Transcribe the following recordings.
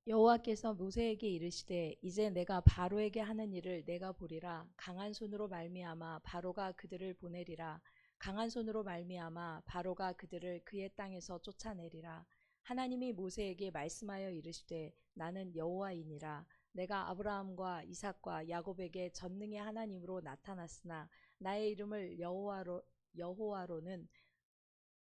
여호와께서 모세에게 이르시되 이제 내가 바로에게 하는 일을 내가 보리라. 강한 손으로 말미암아 바로가 그들을 보내리라. 강한 손으로 말미암아 바로가 그들을 그의 땅에서 쫓아내리라. 하나님이 모세에게 말씀하여 이르시되 나는 여호와이니라. 내가 아브라함과 이삭과 야곱에게 전능의 하나님으로 나타났으나 나의 이름을 여호와로는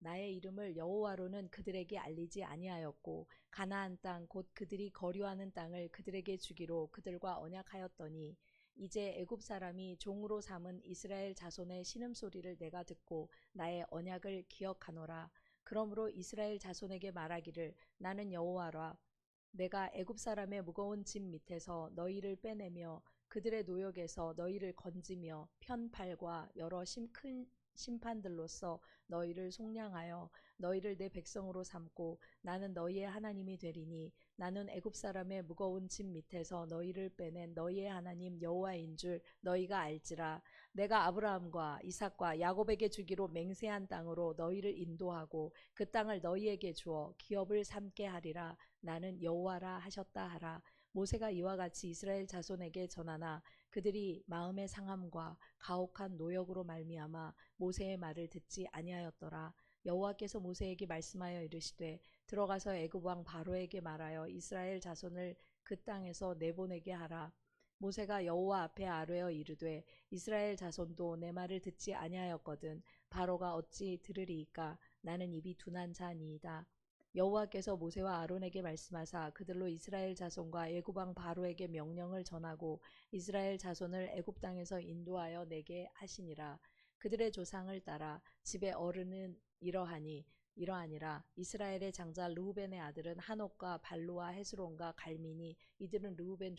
나의 이름을 여호와로는 그들에게 알리지 아니하였고 가나안 땅 곧 그들이 거류하는 땅을 그들에게 주기로 그들과 언약하였더니 이제 애굽 사람이 종으로 삼은 이스라엘 자손의 신음소리를 내가 듣고 나의 언약을 기억하노라. 그러므로 이스라엘 자손에게 말하기를 나는 여호와라. 내가 애굽 사람의 무거운 짐 밑에서 너희를 빼내며 그들의 노역에서 너희를 건지며 편팔과 여러 큰 심판들로서 너희를 속량하여 너희를 내 백성으로 삼고 나는 너희의 하나님이 되리니 나는 애굽 사람의 무거운 짐 밑에서 너희를 빼낸 너희의 하나님 여호와인 줄 너희가 알지라. 내가 아브라함과 이삭과 야곱에게 주기로 맹세한 땅으로 너희를 인도하고 그 땅을 너희에게 주어 기업을 삼게 하리라. 나는 여호와라 하셨다 하라. 모세가 이와 같이 이스라엘 자손에게 전하나 그들이 마음의 상함과 가혹한 노역으로 말미암아 모세의 말을 듣지 아니하였더라. 여호와께서 모세에게 말씀하여 이르시되 들어가서 애굽 왕 바로에게 말하여 이스라엘 자손을 그 땅에서 내보내게 하라. 모세가 여호와 앞에 아뢰어 이르되 이스라엘 자손도 내 말을 듣지 아니하였거든 바로가 어찌 들으리이까. 나는 입이 둔한 자니이다. 여호와께서 모세와 아론에게 말씀하사 그들로 이스라엘 자손과 애굽 왕 바로에게 명령을 전하고 이스라엘 자손을 애굽 땅에서 인도하여 내게 하시니라. 그들의 조상을 따라 집의 어른은 이러하니라. 이스라엘의 장자 르우벤의 아들은 한옥과 발루와 헤스론과 갈미니 이들은 르우벤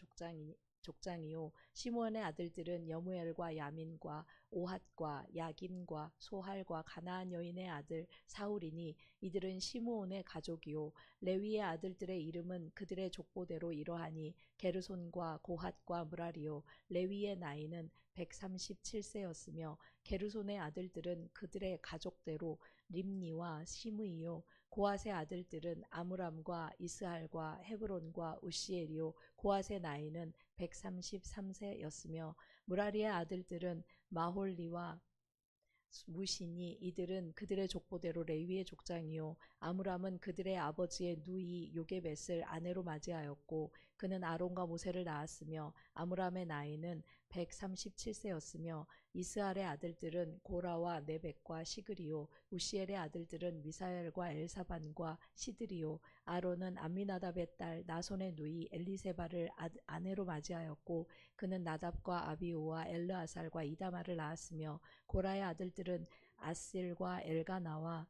족장이요 시므온의 아들들은 여무엘과 야민과 오핫과 야긴과 소할과 가나안 여인의 아들 사울이니 이들은 시므온의 가족이요 레위의 아들들의 이름은 그들의 족보대로 이러하니 게르손과 고핫과 무라리요 레위의 나이는 137세였으며 게르손의 아들들은 그들의 가족대로 림니와 시므이요 고핫의 아들들은 아므람과 이스할과 헤브론과 우시엘이요 고핫의 나이는 133세였으며 무라리의 아들들은 마홀리와 무시니 이들은 그들의 족보대로 레위의 족장이요 아므람은 그들의 아버지의 누이 요게벳을 아내로 맞이하였고 그는 아론과 모세를 낳았으며 아므람의 나이는 137세였으며 이스할의 아들들은 고라와 네벡과 시그리요 우시엘의 아들들은 미사엘과 엘사반과 시드리요 아론은 암미나답의 딸 나손의 누이 엘리세바를 아내로 맞이하였고 그는 나답과 아비우와 엘르아살과 이다말을 낳았으며 고라의 아들들은 아슬과 엘가나와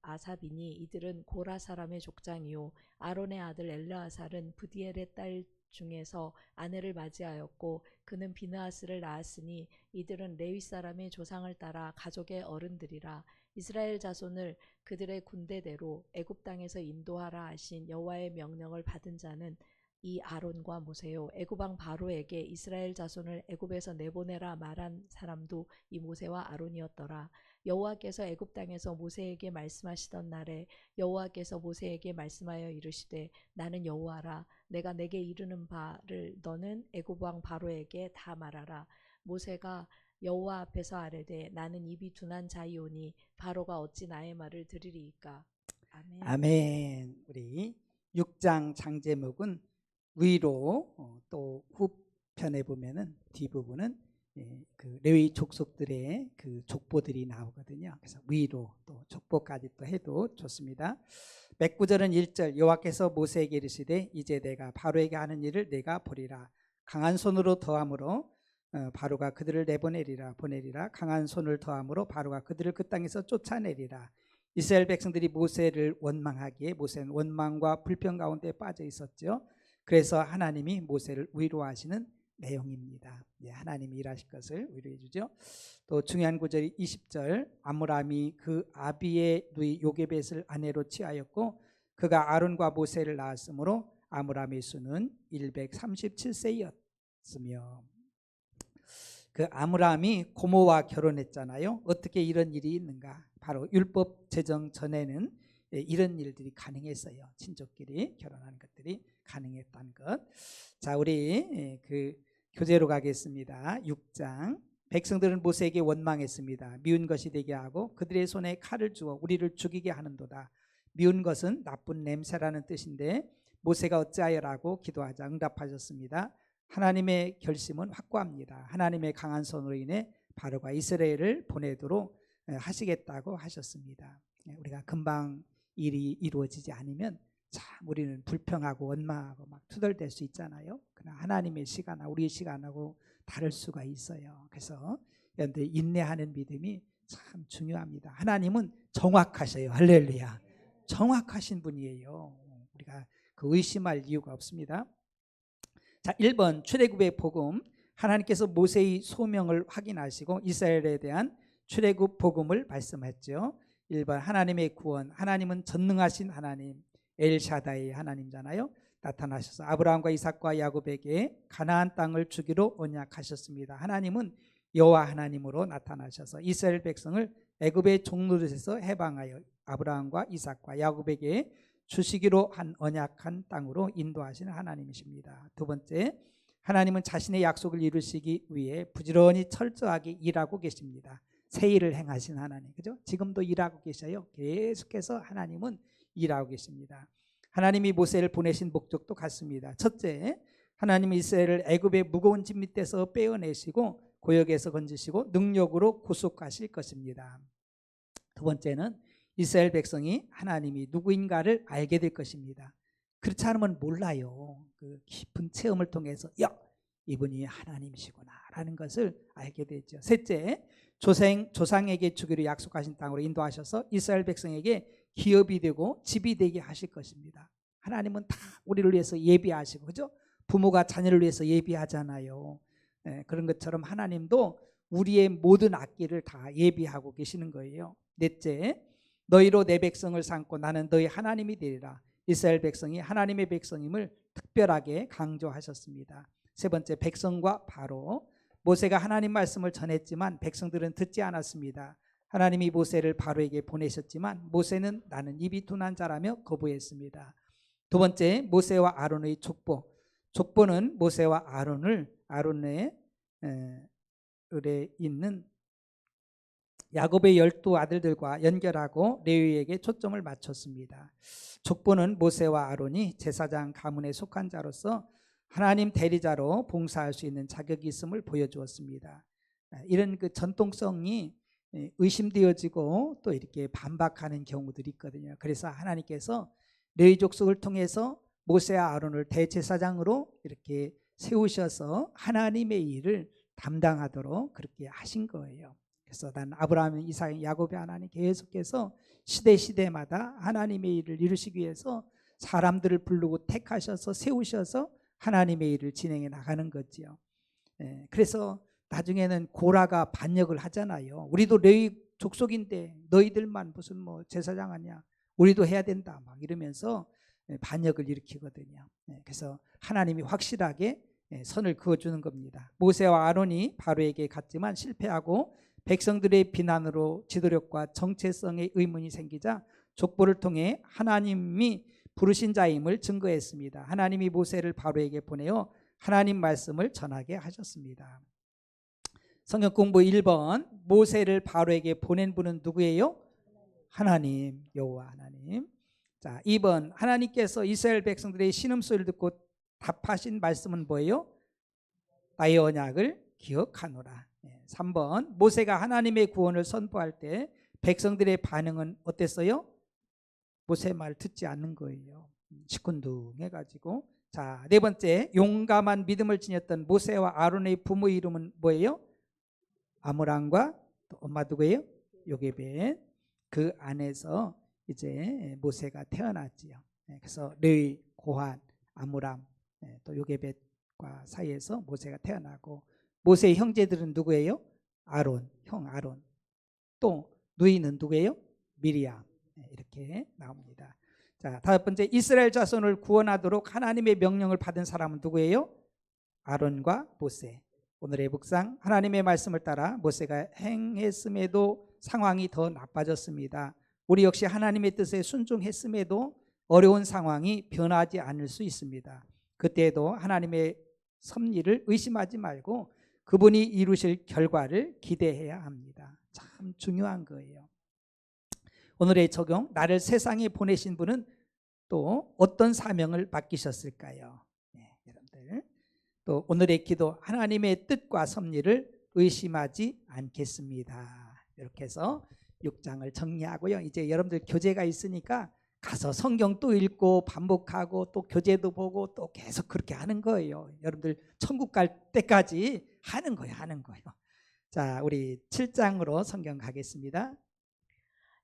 아삽이니 이들은 고라 사람의 족장이요 아론의 아들 엘르아살은 브디엘의 딸 중에서 아내를 맞이하였고 그는 비느하스를 낳았으니 이들은 레위 사람의 조상을 따라 가족의 어른들이라. 이스라엘 자손을 그들의 군대대로 애굽 땅에서 인도하라 하신 여호와의 명령을 받은 자는 이 아론과 모세요 애굽 왕 바로에게 이스라엘 자손을 애굽에서 내보내라 말한 사람도 이 모세와 아론이었더라. 여호와께서 애굽 땅에서 모세에게 말씀하시던 날에 여호와께서 모세에게 말씀하여 이르시되 나는 여호와라. 내가 내게 이르는 바를 너는 애굽 왕 바로에게 다 말하라. 모세가 여호와 앞에서 아뢰되 나는 입이 둔한 자이오니 바로가 어찌 나의 말을 들으리이까. 아멘. 아멘. 우리 6장 장제목은 위로, 또 후편에 보면은 뒷부분은 그 레위 족속들의 그 족보들이 나오거든요. 그래서 위로 또 족보까지 또 해도 좋습니다. 몇 구절은 1절 여호와께서 모세에게 이르시되 이제 내가 바로에게 하는 일을 내가 보리라. 강한 손으로 더함으로 바로가 그들을 보내리라. 강한 손을 더함으로 바로가 그들을 그 땅에서 쫓아내리라. 이스라엘 백성들이 모세를 원망하기에 모세는 원망과 불평 가운데 빠져 있었죠. 그래서 하나님이 모세를 위로하시는 내용입니다. 하나님이 일하실 것을 위로해 주죠. 또 중요한 구절이 20절 아므람이 그 아비의 누이 요게벳을 아내로 취하였고 그가 아론과 모세를 낳았으므로 아므람의 수는 137세였으며 그 아므람이 고모와 결혼했잖아요. 어떻게 이런 일이 있는가? 바로 율법 제정 전에는 이런 일들이 가능했어요. 친족끼리 결혼하는 것들이 가능했다는 것. 자, 우리 그 교재로 가겠습니다. 6장. 백성들은 모세에게 원망했습니다. 미운 것이 되게 하고 그들의 손에 칼을 주어 우리를 죽이게 하는도다. 미운 것은 나쁜 냄새라는 뜻인데 모세가 어찌하여라고 기도하자 응답하셨습니다. 하나님의 결심은 확고합니다. 하나님의 강한 손으로 인해 바로가 이스라엘을 보내도록 하시겠다고 하셨습니다. 우리가 금방 일이 이루어지지 않으면 참 우리는 불평하고 원망하고 막 투덜댈 수 있잖아요. 그러나 하나님의 시간하고 우리의 시간하고 다를 수가 있어요. 그래서 여러분들 인내하는 믿음이 참 중요합니다. 하나님은 정확하셔요. 할렐루야. 정확하신 분이에요. 우리가 그 의심할 이유가 없습니다. 자, 1번 출애굽의 복음. 하나님께서 모세의 소명을 확인하시고 이스라엘에 대한 출애굽 복음을 말씀했죠. 1번 하나님의 구원. 하나님은 전능하신 하나님, 엘샤다이 하나님잖아요. 나타나셔서 아브라함과 이삭과 야곱에게 가나안 땅을 주기로 언약하셨습니다. 하나님은 여호와 하나님으로 나타나셔서 이스라엘 백성을 애굽의 종노릇에서 해방하여 아브라함과 이삭과 야곱에게 주시기로 한 언약한 땅으로 인도하시는 하나님이십니다. 두 번째, 하나님은 자신의 약속을 이루시기 위해 부지런히 철저하게 일하고 계십니다. 새 일을 행하신 하나님, 그죠? 지금도 일하고 계셔요. 계속해서 하나님은 일하고 계십니다. 하나님이 모세를 보내신 목적도 같습니다. 첫째, 하나님은 이스라엘을 애굽의 무거운 짐 밑에서 빼어내시고 고역에서 건지시고 능력으로 구속하실 것입니다. 두 번째는 이스라엘 백성이 하나님이 누구인가를 알게 될 것입니다. 그렇지 않으면 몰라요. 그 깊은 체험을 통해서 야, 이분이 하나님이시구나 라는 것을 알게 되죠. 셋째, 조상에게 주기로 약속하신 땅으로 인도하셔서 이스라엘 백성에게 기업이 되고 집이 되게 하실 것입니다. 하나님은 다 우리를 위해서 예비하시고, 그죠? 부모가 자녀를 위해서 예비하잖아요. 그런 것처럼 하나님도 우리의 모든 악기를 다 예비하고 계시는 거예요. 넷째, 너희로 내 백성을 삼고 나는 너희 하나님이 되리라. 이스라엘 백성이 하나님의 백성임을 특별하게 강조하셨습니다. 세 번째, 백성과 바로. 모세가 하나님 말씀을 전했지만 백성들은 듣지 않았습니다. 하나님이 모세를 바로에게 보내셨지만 모세는 나는 입이 둔한 자라며 거부했습니다. 두 번째, 모세와 아론의 족보. 족보는 모세와 아론의 을에 있는 야곱의 12 아들들과 연결하고 레위에게 초점을 맞췄습니다. 족보는 모세와 아론이 제사장 가문에 속한 자로서 하나님 대리자로 봉사할 수 있는 자격이 있음을 보여주었습니다. 이런 그 전통성이 의심되어지고 또 이렇게 반박하는 경우들이 있거든요. 그래서 하나님께서 레위 족속을 통해서 모세와 아론을 대제사장으로 이렇게 세우셔서 하나님의 일을 담당하도록 그렇게 하신 거예요. 그래서 난 아브라함, 이삭, 야곱의 하나님 계속해서 시대마다 하나님의 일을 이루시기 위해서 사람들을 부르고 택하셔서 세우셔서 하나님의 일을 진행해 나가는 거지요. 그래서 나중에는 고라가 반역을 하잖아요. 우리도 레위 족속인데 너희들만 무슨 뭐 제사장 하냐? 우리도 해야 된다 막 이러면서 반역을 일으키거든요. 그래서 하나님이 확실하게 선을 그어주는 겁니다. 모세와 아론이 바로에게 갔지만 실패하고 백성들의 비난으로 지도력과 정체성의 의문이 생기자 족보를 통해 하나님이 부르신 자임을 증거했습니다. 하나님이 모세를 바로에게 보내어 하나님 말씀을 전하게 하셨습니다. 성경 공부 1번, 모세를 바로에게 보낸 분은 누구예요? 하나님, 여호와 하나님. 자, 2번, 하나님께서 이스라엘 백성들의 신음소리를 듣고 답하신 말씀은 뭐예요? 나의 언약을 기억하노라. 3번, 모세가 하나님의 구원을 선포할 때 백성들의 반응은 어땠어요? 모세 말 듣지 않는 거예요. 시큰둥해가지고. 자, 네 번째, 용감한 믿음을 지녔던 모세와 아론의 부모 이름은 뭐예요? 아므람과 또 엄마 누구예요? 요게벳. 그 안에서 이제 모세가 태어났지요. 그래서 레위, 고한, 아므람, 또 요게벳과 사이에서 모세가 태어나고, 모세의 형제들은 누구예요? 아론, 형 아론. 또 누이는 누구예요? 미리암. 이렇게 나옵니다. 자, 다섯 번째, 이스라엘 자손을 구원하도록 하나님의 명령을 받은 사람은 누구예요? 아론과 모세. 오늘의 묵상, 하나님의 말씀을 따라 모세가 행했음에도 상황이 더 나빠졌습니다. 우리 역시 하나님의 뜻에 순종했음에도 어려운 상황이 변하지 않을 수 있습니다. 그때에도 하나님의 섭리를 의심하지 말고 그분이 이루실 결과를 기대해야 합니다. 참 중요한 거예요. 오늘의 적용, 나를 세상에 보내신 분은 또 어떤 사명을 맡기셨을까요? 네, 여러분들. 또 오늘의 기도, 하나님의 뜻과 섭리를 의심하지 않겠습니다. 이렇게 해서 6장을 정리하고요. 이제 여러분들 교재가 있으니까 가서 성경 또 읽고 반복하고 또 교재도 보고 또 계속 그렇게 하는 거예요. 여러분들 천국 갈 때까지 하는 거예요. 자, 우리 7장으로 성경 가겠습니다.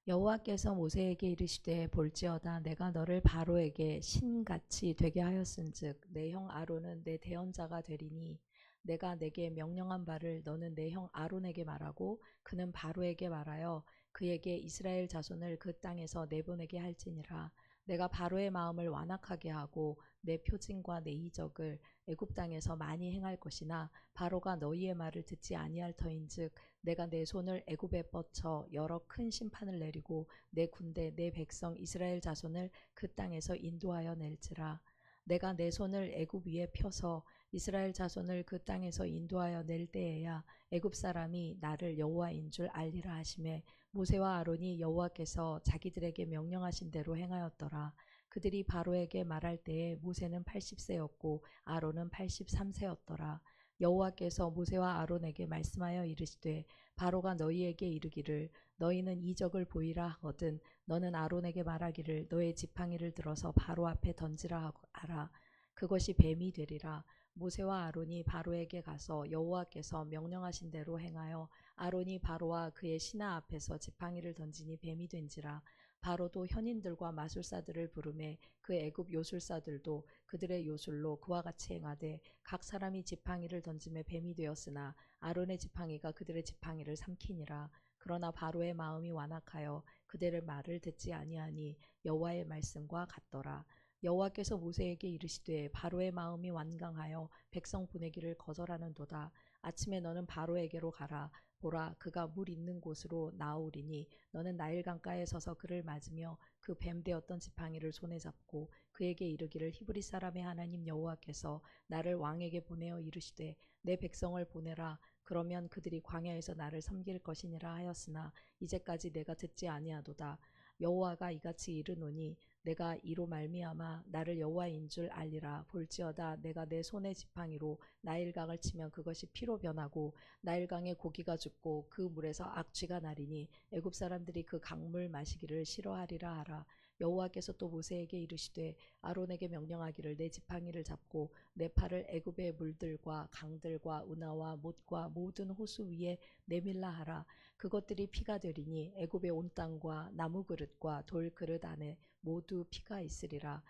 여호와께서 모세에게 이르시되 볼지어다 내가 너를 바로에게 신같이 되게 하였은즉 내 형 아론은 내 대언자가 되리니 내가 내게 명령한 바를 너는 내 형 아론에게 말하고 그는 바로에게 말하여 그에게 이스라엘 자손을 그 땅에서 내보내게 할지니라. 내가 바로의 마음을 완악하게 하고 내 표징과 내 이적을 애굽 땅에서 많이 행할 것이나 바로가 너희의 말을 듣지 아니할 터인즉 내가 내 손을 애굽에 뻗쳐 여러 큰 심판을 내리고 내 군대 내 백성 이스라엘 자손을 그 땅에서 인도하여 낼지라. 내가 내 손을 애굽 위에 펴서 이스라엘 자손을 그 땅에서 인도하여 낼 때에야 애굽 사람이 나를 여호와인 줄 알리라 하시매 모세와 아론이 여호와께서 자기들에게 명령하신 대로 행하였더라. 그들이 바로에게 말할 때에 모세는 80세였고 아론은 83세였더라. 여호와께서 모세와 아론에게 말씀하여 이르시되 바로가 너희에게 이르기를 너희는 이적을 보이라 하거든 너는 아론에게 말하기를 너의 지팡이를 들어서 바로 앞에 던지라 하라. 그것이 뱀이 되리라. 모세와 아론이 바로에게 가서 여호와께서 명령하신 대로 행하여 아론이 바로와 그의 신하 앞에서 지팡이를 던지니 뱀이 된지라. 바로도 현인들과 마술사들을 부르매 그 애굽 요술사들도 그들의 요술로 그와 같이 행하되 각 사람이 지팡이를 던짐에 뱀이 되었으나 아론의 지팡이가 그들의 지팡이를 삼키니라. 그러나 바로의 마음이 완악하여 그들의 말을 듣지 아니하니 여호와의 말씀과 같더라. 여호와께서 모세에게 이르시되 바로의 마음이 완강하여 백성 보내기를 거절하는도다. 아침에 너는 바로에게로 가라. 보라, 그가 물 있는 곳으로 나오리니 너는 나일 강가에 서서 그를 맞으며 그 뱀 되었던 지팡이를 손에 잡고 그에게 이르기를 히브리 사람의 하나님 여호와께서 나를 왕에게 보내어 이르시되 내 백성을 보내라. 그러면 그들이 광야에서 나를 섬길 것이니라 하였으나 이제까지 내가 듣지 아니하도다. 여호와가 이같이 이르노니 내가 이로 말미암아 나를 여호와인 줄 알리라. 볼지어다 내가 내 손의 지팡이로 나일강을 치면 그것이 피로 변하고 나일강에 고기가 죽고 그 물에서 악취가 나리니 애굽 사람들이 그 강물 마시기를 싫어하리라 하라. 여호와께서 또 모세에게 이르시되 아론에게 명령하기를 내 지팡이를 잡고 내 팔을 애굽의 물들과 강들과 운하와 못과 모든 호수 위에 내밀라 하라. 그것들이 피가 되리니 애굽의 온 땅과 나무 그릇과 돌 그릇 안에 모두 피가 있으리라.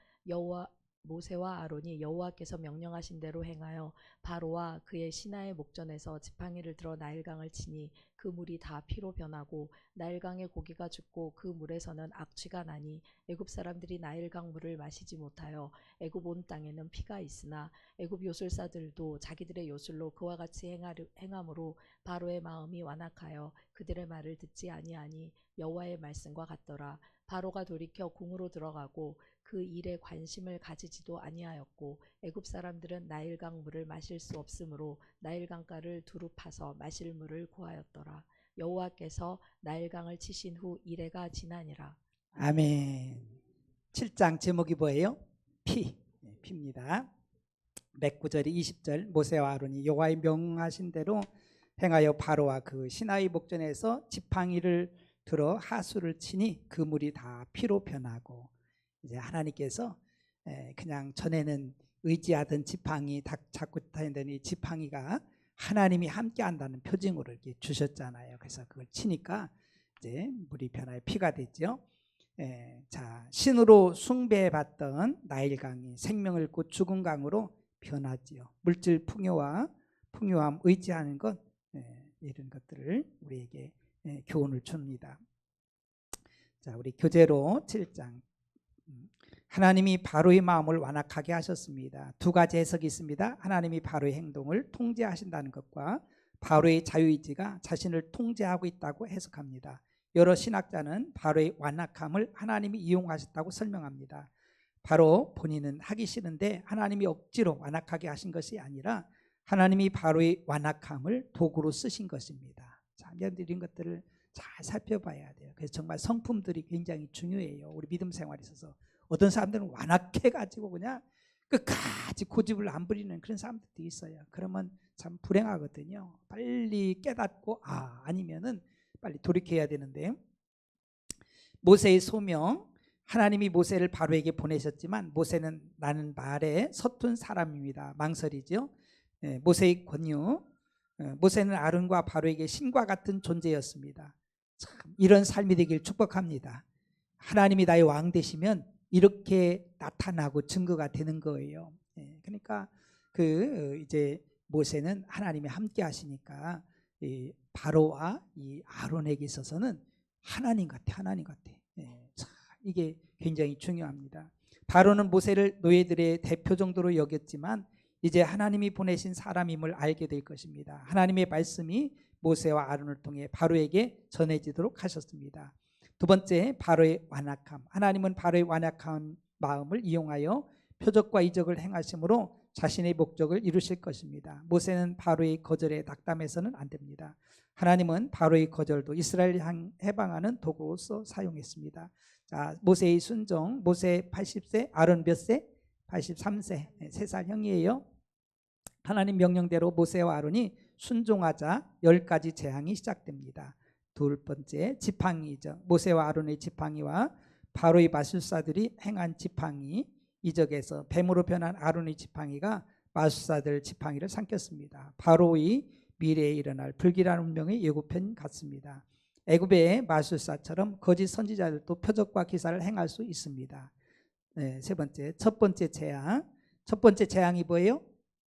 모세와 아론이 여호와께서 명령하신 대로 행하여 바로와 그의 신하의 목전에서 지팡이를 들어 나일강을 치니 그 물이 다 피로 변하고 나일강에 고기가 죽고 그 물에서는 악취가 나니 애굽 사람들이 나일강 물을 마시지 못하여 애굽 온 땅에는 피가 있으나 애굽 요술사들도 자기들의 요술로 그와 같이 행함으로 바로의 마음이 완악하여 그들의 말을 듣지 아니하니 여호와의 말씀과 같더라. 바로가 돌이켜 궁으로 들어가고 그 일에 관심을 가지지도 아니하였고 애굽 사람들은 나일강 물을 마실 수 없으므로 나일강가를 두루 파서 마실 물을 구하였더라. 여호와께서 나일강을 치신 후 이레가 지나니라. 아멘. 7장 제목이 뭐예요? 피입니다. 몇 구절이 20절 모세와 아론이 여호와의 명하신 대로 행하여 바로와 그 신하의 목전에서 지팡이를 들어 하수를 치니 그 물이 다 피로 변하고 이제 하나님께서 그냥 전에는 의지하던 지팡이 잡고 다니더니 지팡이가 하나님이 함께 한다는 표징으로 이렇게 주셨잖아요. 그래서 그걸 치니까 이제 물이 변하여 피가 됐죠. 자, 신으로 숭배받던 나일강이 생명을 곧 죽은 강으로 변하지요. 물질 풍요함 의지하는 것 이런 것들을 우리에게 교훈을 줍니다. 자, 우리 교재로 7장 하나님이 바로의 마음을 완악하게 하셨습니다. 두 가지 해석이 있습니다. 하나님이 바로의 행동을 통제하신다는 것과 바로의 자유의지가 자신을 통제하고 있다고 해석합니다. 여러 신학자는 바로의 완악함을 하나님이 이용하셨다고 설명합니다. 바로 본인은 하기 싫은데 하나님이 억지로 완악하게 하신 것이 아니라 하나님이 바로의 완악함을 도구로 쓰신 것입니다. 자, 이런 것들을 잘 살펴봐야 돼요. 그래서 정말 성품들이 굉장히 중요해요. 우리 믿음 생활에 있어서 어떤 사람들은 완악해가지고 그냥 끝까지 고집을 안 부리는 그런 사람들도 있어요. 그러면 참 불행하거든요. 빨리 깨닫고 아니면은 빨리 돌이켜야 되는데, 모세의 소명, 하나님이 모세를 바로에게 보내셨지만 모세는 나는 말에 서툰 사람입니다. 망설이죠. 모세의 권유, 모세는 아론과 바로에게 신과 같은 존재였습니다. 참 이런 삶이 되길 축복합니다. 하나님이 나의 왕 되시면 이렇게 나타나고 증거가 되는 거예요. 그러니까 이제 모세는 하나님이 함께 하시니까 이 바로와 이 아론에게 있어서는 하나님 같아. 참 이게 굉장히 중요합니다. 바로는 모세를 노예들의 대표 정도로 여겼지만 이제 하나님이 보내신 사람임을 알게 될 것입니다. 하나님의 말씀이 모세와 아론을 통해 바로에게 전해지도록 하셨습니다. 두 번째, 바로의 완악함. 하나님은 바로의 완악한 마음을 이용하여 표적과 이적을 행하심으로 자신의 목적을 이루실 것입니다. 모세는 바로의 거절에 낙담해서는 안 됩니다. 하나님은 바로의 거절도 이스라엘을 해방하는 도구로서 사용했습니다. 자, 모세의 순종. 모세 80세, 아론 몇 세? 83세, 3살 형이에요. 하나님 명령대로 모세와 아론이 순종하자 10가지 재앙이 시작됩니다. 두 번째, 지팡이죠. 모세와 아론의 지팡이와 바로의 마술사들이 행한 지팡이 이적에서 뱀으로 변한 아론의 지팡이가 마술사들 지팡이를 삼켰습니다. 바로의 미래에 일어날 불길한 운명의 예고편 같습니다. 애굽의 마술사처럼 거짓 선지자들도 표적과 기사를 행할 수 있습니다. 세 번째, 첫 번째 재앙. 첫 번째 재앙이 뭐예요?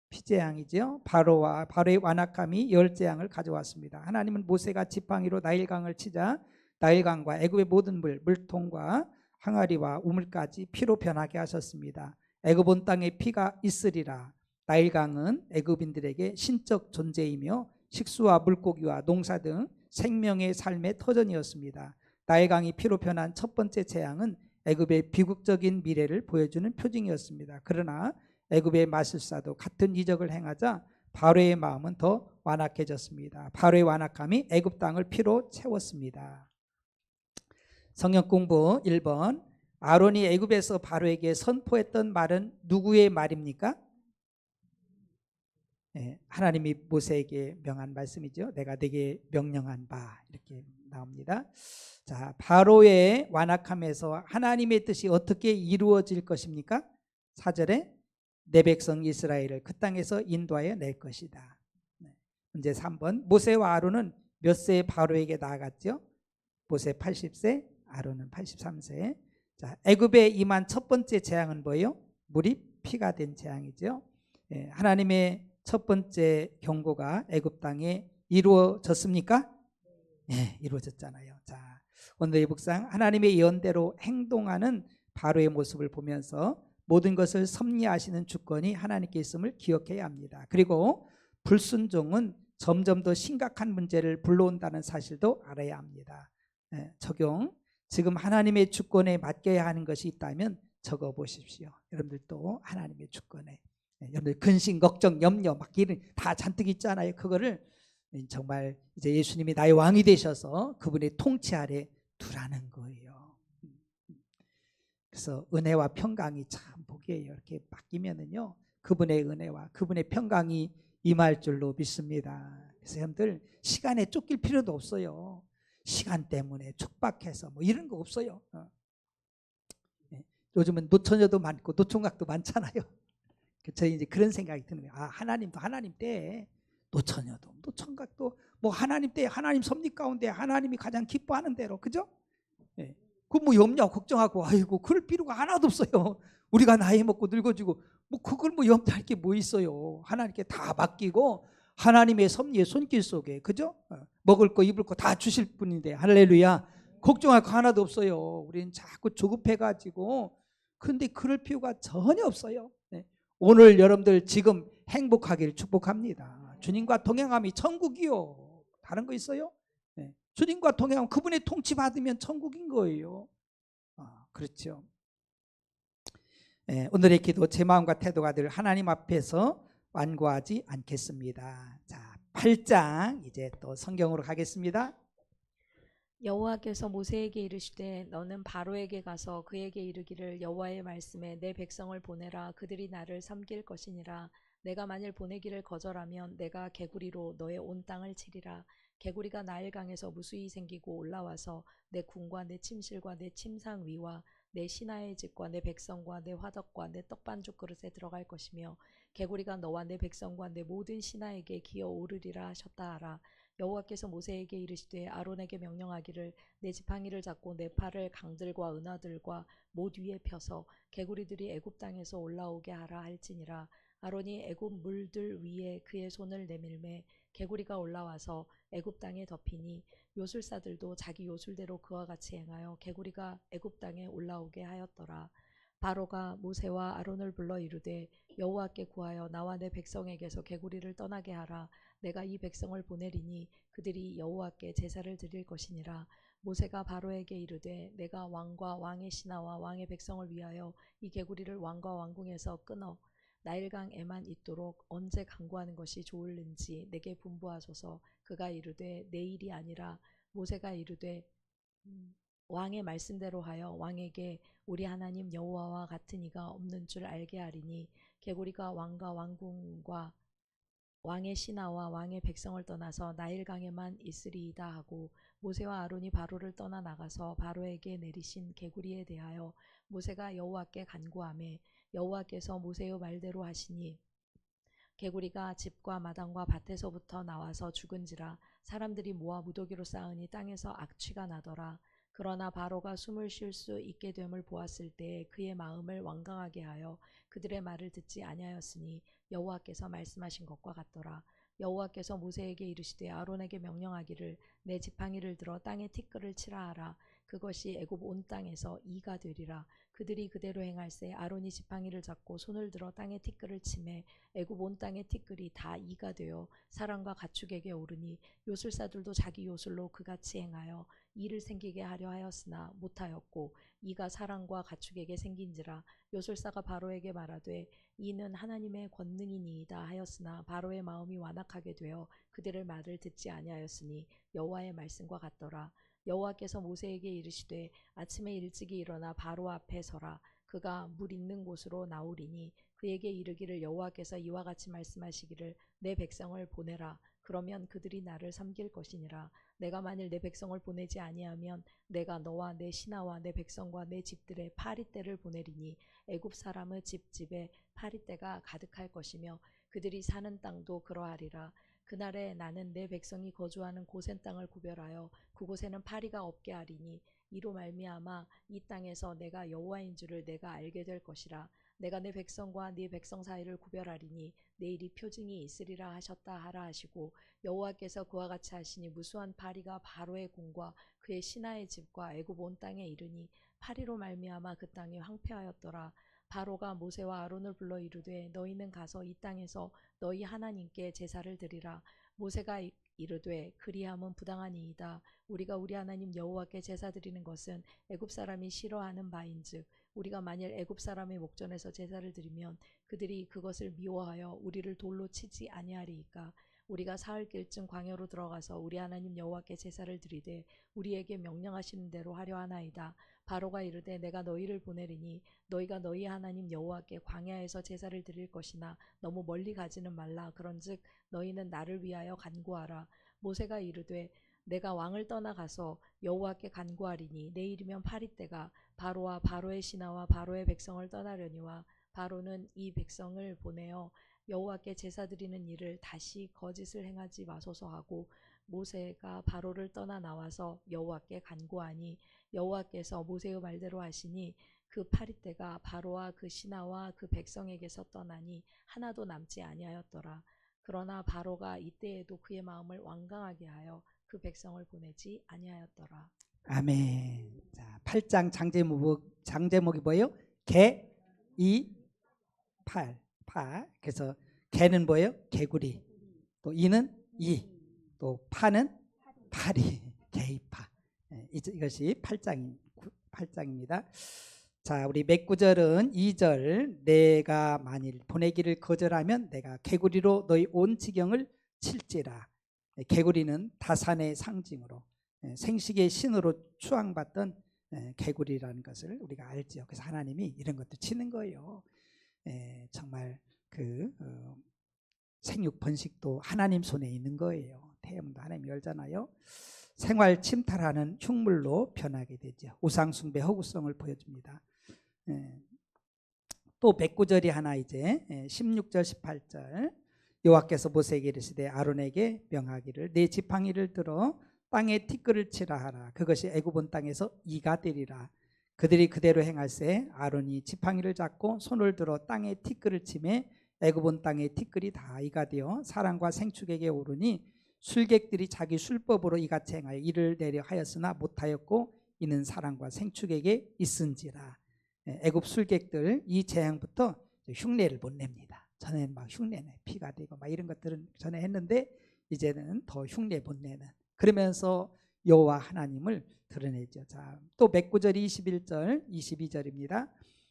피재앙이죠. 바로의 완악함이 10재앙을 가져왔습니다. 하나님은 모세가 지팡이로 나일강을 치자 나일강과 애굽의 모든 물통과 항아리와 우물까지 피로 변하게 하셨습니다. 애굽 온 땅에 피가 있으리라. 나일강은 애굽인들에게 신적 존재이며 식수와 물고기와 농사 등 생명의 삶의 터전이었습니다. 나일강이 피로 변한 첫 번째 재앙은 애굽의 비극적인 미래를 보여주는 표징이었습니다. 그러나 애굽의 마술사도 같은 이적을 행하자 바로의 마음은 더 완악해졌습니다. 바로의 완악함이 애굽 땅을 피로 채웠습니다. 성경 공부 1번. 아론이 애굽에서 바로에게 선포했던 말은 누구의 말입니까? 하나님이 모세에게 명한 말씀이죠. 내가 네게 명령한 바, 이렇게 나옵니다. 자, 바로의 완악함에서 하나님의 뜻이 어떻게 이루어질 것입니까? 4절에 내 백성 이스라엘을 그 땅에서 인도하여 낼 것이다. 문제 3번. 모세와 아론은 몇 세에 바로에게 나아갔죠? 모세 80세, 아론은 83세. 자, 애굽에 임한 첫 번째 재앙은 뭐예요? 물이 피가 된 재앙이죠. 하나님의 첫 번째 경고가 애굽 땅에 이루어졌습니까? 네, 이루어졌잖아요. 자, 오늘의 묵상, 하나님의 예언대로 행동하는 바로의 모습을 보면서 모든 것을 섭리하시는 주권이 하나님께 있음을 기억해야 합니다. 그리고 불순종은 점점 더 심각한 문제를 불러온다는 사실도 알아야 합니다. 적용. 지금 하나님의 주권에 맡겨야 하는 것이 있다면 적어보십시오. 여러분들도 하나님의 주권에, 여러분들 근심, 걱정, 염려 막 이런 다 잔뜩 있잖아요. 그거를 정말 이제 예수님이 나의 왕이 되셔서 그분의 통치 아래 두라는 거예요. 그래서 은혜와 평강이 참 복이에요. 이렇게 맡기면은요, 그분의 은혜와 그분의 평강이 임할 줄로 믿습니다. 그래서 여러분들 시간에 쫓길 필요도 없어요. 시간 때문에 촉박해서 뭐 이런 거 없어요. 요즘은 노처녀도 많고 노총각도 많잖아요. 저희 이제 그런 생각이 드는 거예요. 하나님도 하나님 때 노처녀도 노총각도 뭐 하나님 때 하나님 섭리 가운데 하나님이 가장 기뻐하는 대로, 그죠? 그 뭐 염려 걱정하고 아이고 그럴 필요가 하나도 없어요. 우리가 나이 먹고 늙어지고 뭐 그걸 뭐 염려할 게 뭐 있어요. 하나님께 다 맡기고 하나님의 섭리의 손길 속에, 그죠? 먹을 거 입을 거 다 주실 분인데 할렐루야. 걱정할 거 하나도 없어요. 우리는 자꾸 조급해가지고, 근데 그럴 필요가 전혀 없어요. 오늘 여러분들 지금 행복하기를 축복합니다. 주님과 동행함이 천국이요. 다른 거 있어요? 주님과 동행하면 그분의 통치 받으면 천국인 거예요. 그렇죠. 오늘의 기도 제 마음과 태도가 늘 하나님 앞에서 완고하지 않겠습니다. 자, 8장 이제 또 성경으로 가겠습니다. 여호와께서 모세에게 이르시되 너는 바로에게 가서 그에게 이르기를 여호와의 말씀에 내 백성을 보내라. 그들이 나를 섬길 것이니라. 내가 만일 보내기를 거절하면 내가 개구리로 너의 온 땅을 치리라. 개구리가 나일강에서 무수히 생기고 올라와서 내 궁과 내 침실과 내 침상 위와 내 신하의 집과 내 백성과 내 화덕과 내 떡반죽 그릇에 들어갈 것이며 개구리가 너와 내 백성과 내 모든 신하에게 기어 오르리라 하셨다 하라. 여호와께서 모세에게 이르시되 아론에게 명령하기를 내 지팡이를 잡고 내 팔을 강들과 은하들과 못 위에 펴서 개구리들이 애굽 땅에서 올라오게 하라 할지니라. 아론이 애굽 물들 위에 그의 손을 내밀매 개구리가 올라와서 애굽 땅에 덮이니 요술사들도 자기 요술대로 그와 같이 행하여 개구리가 애굽 땅에 올라오게 하였더라. 바로가 모세와 아론을 불러 이르되 여호와께 구하여 나와 내 백성에게서 개구리를 떠나게 하라. 내가 이 백성을 보내리니 그들이 여호와께 제사를 드릴 것이니라. 모세가 바로에게 이르되 내가 왕과 왕의 신하와 왕의 백성을 위하여 이 개구리를 왕과 왕궁에서 끊어 나일강에만 있도록 언제 강구하는 것이 좋을는지 내게 분부하소서. 그가 이르되 내일이 아니라. 모세가 이르되 왕의 말씀대로 하여 왕에게 우리 하나님 여호와와 같은 이가 없는 줄 알게 하리니 개구리가 왕과 왕궁과 왕의 신하와 왕의 백성을 떠나서 나일강에만 있으리이다 하고 모세와 아론이 바로를 떠나 나가서 바로에게 내리신 개구리에 대하여 모세가 여호와께 간구하매 여호와께서 모세의 말대로 하시니 개구리가 집과 마당과 밭에서부터 나와서 죽은지라. 사람들이 모아 무더기로 쌓으니 땅에서 악취가 나더라. 그러나 바로가 숨을 쉴 수 있게 됨을 보았을 때 그의 마음을 완강하게 하여 그들의 말을 듣지 아니하였으니 여호와께서 말씀하신 것과 같더라. 여호와께서 모세에게 이르시되 아론에게 명령하기를 내 지팡이를 들어 땅에 티끌을 치라 하라. 그것이 애굽 온 땅에서 이가 되리라. 그들이 그대로 행할세 아론이 지팡이를 잡고 손을 들어 땅에 티끌을 치매 애굽 온 땅의 티끌이 다 이가 되어 사람과 가축에게 오르니 요술사들도 자기 요술로 그같이 행하여 이를 생기게 하려 하였으나 못하였고 이가 사람과 가축에게 생긴지라. 요술사가 바로에게 말하되 이는 하나님의 권능이니이다 하였으나 바로의 마음이 완악하게 되어 그들의 말을 듣지 아니하였으니 여호와의 말씀과 같더라. 여호와께서 모세에게 이르시되 아침에 일찍이 일어나 바로 앞에 서라. 그가 물 있는 곳으로 나오리니 그에게 이르기를 여호와께서 이와 같이 말씀하시기를 내 백성을 보내라. 그러면 그들이 나를 섬길 것이니라. 내가 만일 내 백성을 보내지 아니하면 내가 너와 내 신하와 내 백성과 내 집들의 파리떼를 보내리니 애굽 사람의 집집에 파리떼가 가득할 것이며 그들이 사는 땅도 그러하리라. 그날에 나는 내 백성이 거주하는 고센 땅을 구별하여 그곳에는 파리가 없게 하리니 이로 말미암아 이 땅에서 내가 여호와인 줄을 내가 알게 될 것이라. 내가 내 백성과 네 백성 사이를 구별하리니 내일이 표징이 있으리라 하셨다 하라 하시고 여호와께서 그와 같이 하시니 무수한 파리가 바로의 궁과 그의 신하의 집과 애굽 온 땅에 이르니 파리로 말미암아 그 땅이 황폐하였더라. 바로가 모세와 아론을 불러 이르되 너희는 가서 이 땅에서 너희 하나님께 제사를 드리라. 모세가 이르되 그리함은 부당하니이다. 우리가 우리 하나님 여호와께 제사 드리는 것은 애굽 사람이 싫어하는 바인즉 우리가 만일 애굽 사람의 목전에서 제사를 드리면 그들이 그것을 미워하여 우리를 돌로 치지 아니하리이까. 우리가 사흘길쯤 광야로 들어가서 우리 하나님 여호와께 제사를 드리되 우리에게 명령하시는 대로 하려 하나이다. 바로가 이르되 내가 너희를 보내리니 너희가 너희 하나님 여호와께 광야에서 제사를 드릴 것이나 너무 멀리 가지는 말라. 그런즉 너희는 나를 위하여 간구하라. 모세가 이르되 내가 왕을 떠나가서 여호와께 간구하리니 내일이면 파리떼가 바로와 바로의 신하와 바로의 백성을 떠나려니와 바로는 이 백성을 보내어 여호와께 제사 드리는 일을 다시 거짓을 행하지 마소서 하고 모세가 바로를 떠나 나와서 여호와께 간구하니 여호와께서 모세의 말대로 하시니 그 파리떼가 바로와 그 신하와 그 백성에게서 떠나니 하나도 남지 아니하였더라. 그러나 바로가 이때에도 그의 마음을 완강하게 하여 그 백성을 보내지 아니하였더라. 아멘. 자, 8장 장제목이 뭐예요? 개, 이, 팔. 그래서 개는 뭐예요? 개구리. 또 이는 이. 또 파는 파리. 개입하. 이것이 8장입니다. 자, 우리 몇 구절은 2절, 내가 만일 보내기를 거절하면 내가 개구리로 너희 온 지경을 칠지라. 개구리는 다산의 상징으로 생식의 신으로 추앙받던 개구리라는 것을 우리가 알죠. 그래서 하나님이 이런 것도 치는 거예요. 정말 그 생육 번식도 하나님 손에 있는 거예요. 태음도 하나님 열잖아요. 생활 침탈하는 흉물로 변하게 되죠. 우상 숭배 허구성을 보여줍니다. 또 109절이 하나 이제 16절 18절 여호와께서 모세에게 이르시되 아론에게 명하기를 내 지팡이를 들어 땅에 티끌을 치라 하라. 그것이 애굽 온 땅에서 이가 되리라. 그들이 그대로 행할세 아론이 지팡이를 잡고 손을 들어 땅에 티끌을 치매 애굽 온 땅에 티끌이 다 이가 되어 사람과 생축에게 오르니 술객들이 자기 술법으로 이같이 행하여 이를 내려 하였으나 못하였고 이는 사람과 생축에게 있은지라. 애굽 술객들 이 재앙부터 흉내를 못 냅니다. 전에는 막 흉내내 피가 되고 막 이런 것들은 전에 했는데 이제는 더 흉내 못 내는, 그러면서 여호와 하나님을 드러내죠. 자, 또 109절 21절 22절입니다.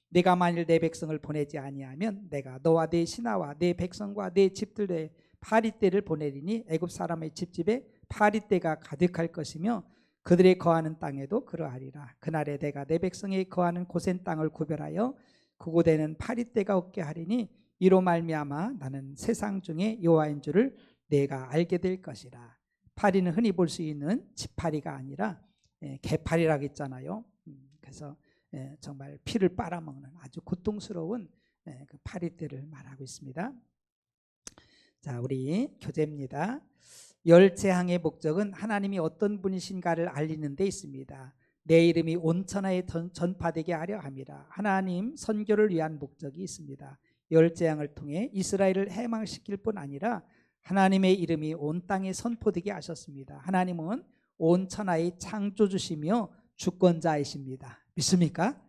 내가 만일 내 백성을 보내지 아니하면 내가 너와 내 신하와 내 백성과 내 집들에 파리떼를 보내리니 애굽 사람의 집집에 파리떼가 가득할 것이며 그들의 거하는 땅에도 그러하리라. 그날에 내가 내 백성이 거하는 고센 땅을 구별하여 그곳에는 파리떼가 없게 하리니 이로 말미암아 나는 세상 중에 여호와인 줄을 내가 알게 될 것이라. 파리는 흔히 볼 수 있는 지파리가 아니라 개파리라고 했잖아요. 그래서 정말 피를 빨아먹는 아주 고통스러운 그 파리떼를 말하고 있습니다. 자, 우리 교재입니다. 열 재앙의 목적은 하나님이 어떤 분이신가를 알리는 데 있습니다. 내 이름이 온 천하에 전파되게 하려 함이라. 하나님 선교를 위한 목적이 있습니다. 열 재앙을 통해 이스라엘을 해망시킬 뿐 아니라 하나님의 이름이 온 땅에 선포되게 하셨습니다. 하나님은 온 천하의 창조주시며 주권자이십니다. 믿습니까?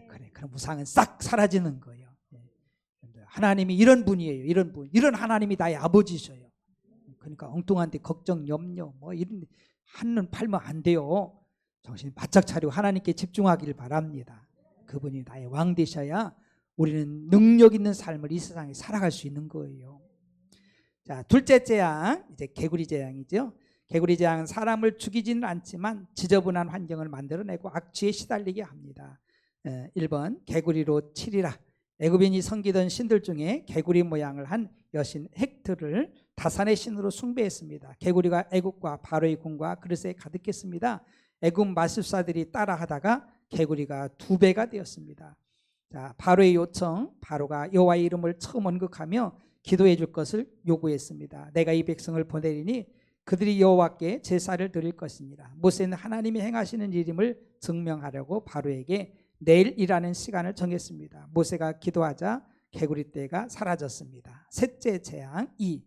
그래, 그럼 우상은 싹 사라지는 거예요. 하나님이 이런 분이에요. 이런 분, 이런 하나님이 나의 아버지셔요. 그러니까 엉뚱한 데 걱정, 염려, 뭐 이런 한눈 팔면 안 돼요. 정신 바짝 차리고 하나님께 집중하기를 바랍니다. 그분이 나의 왕 되셔야 우리는 능력 있는 삶을 이 세상에 살아갈 수 있는 거예요. 자, 둘째 재앙, 이제 개구리 재앙이죠. 개구리 재앙은 사람을 죽이지는 않지만 지저분한 환경을 만들어내고 악취에 시달리게 합니다. 1번 개구리로 치리라. 애굽인이 섬기던 신들 중에 개구리 모양을 한 여신 헥트를 다산의 신으로 숭배했습니다. 개구리가 애굽과 바로의 궁과 그릇에 가득했습니다. 애굽 마술사들이 따라하다가 개구리가 2배가 되었습니다. 자, 바로의 요청, 바로가 여호와의 이름을 처음 언급하며 기도해 줄 것을 요구했습니다. 내가 이 백성을 보내리니 그들이 여호와께 제사를 드릴 것이니라. 모세는 하나님이 행하시는 일임을 증명하려고 바로에게 내일이라는 시간을 정했습니다. 모세가 기도하자 개구리떼가 사라졌습니다. 셋째 재앙 2.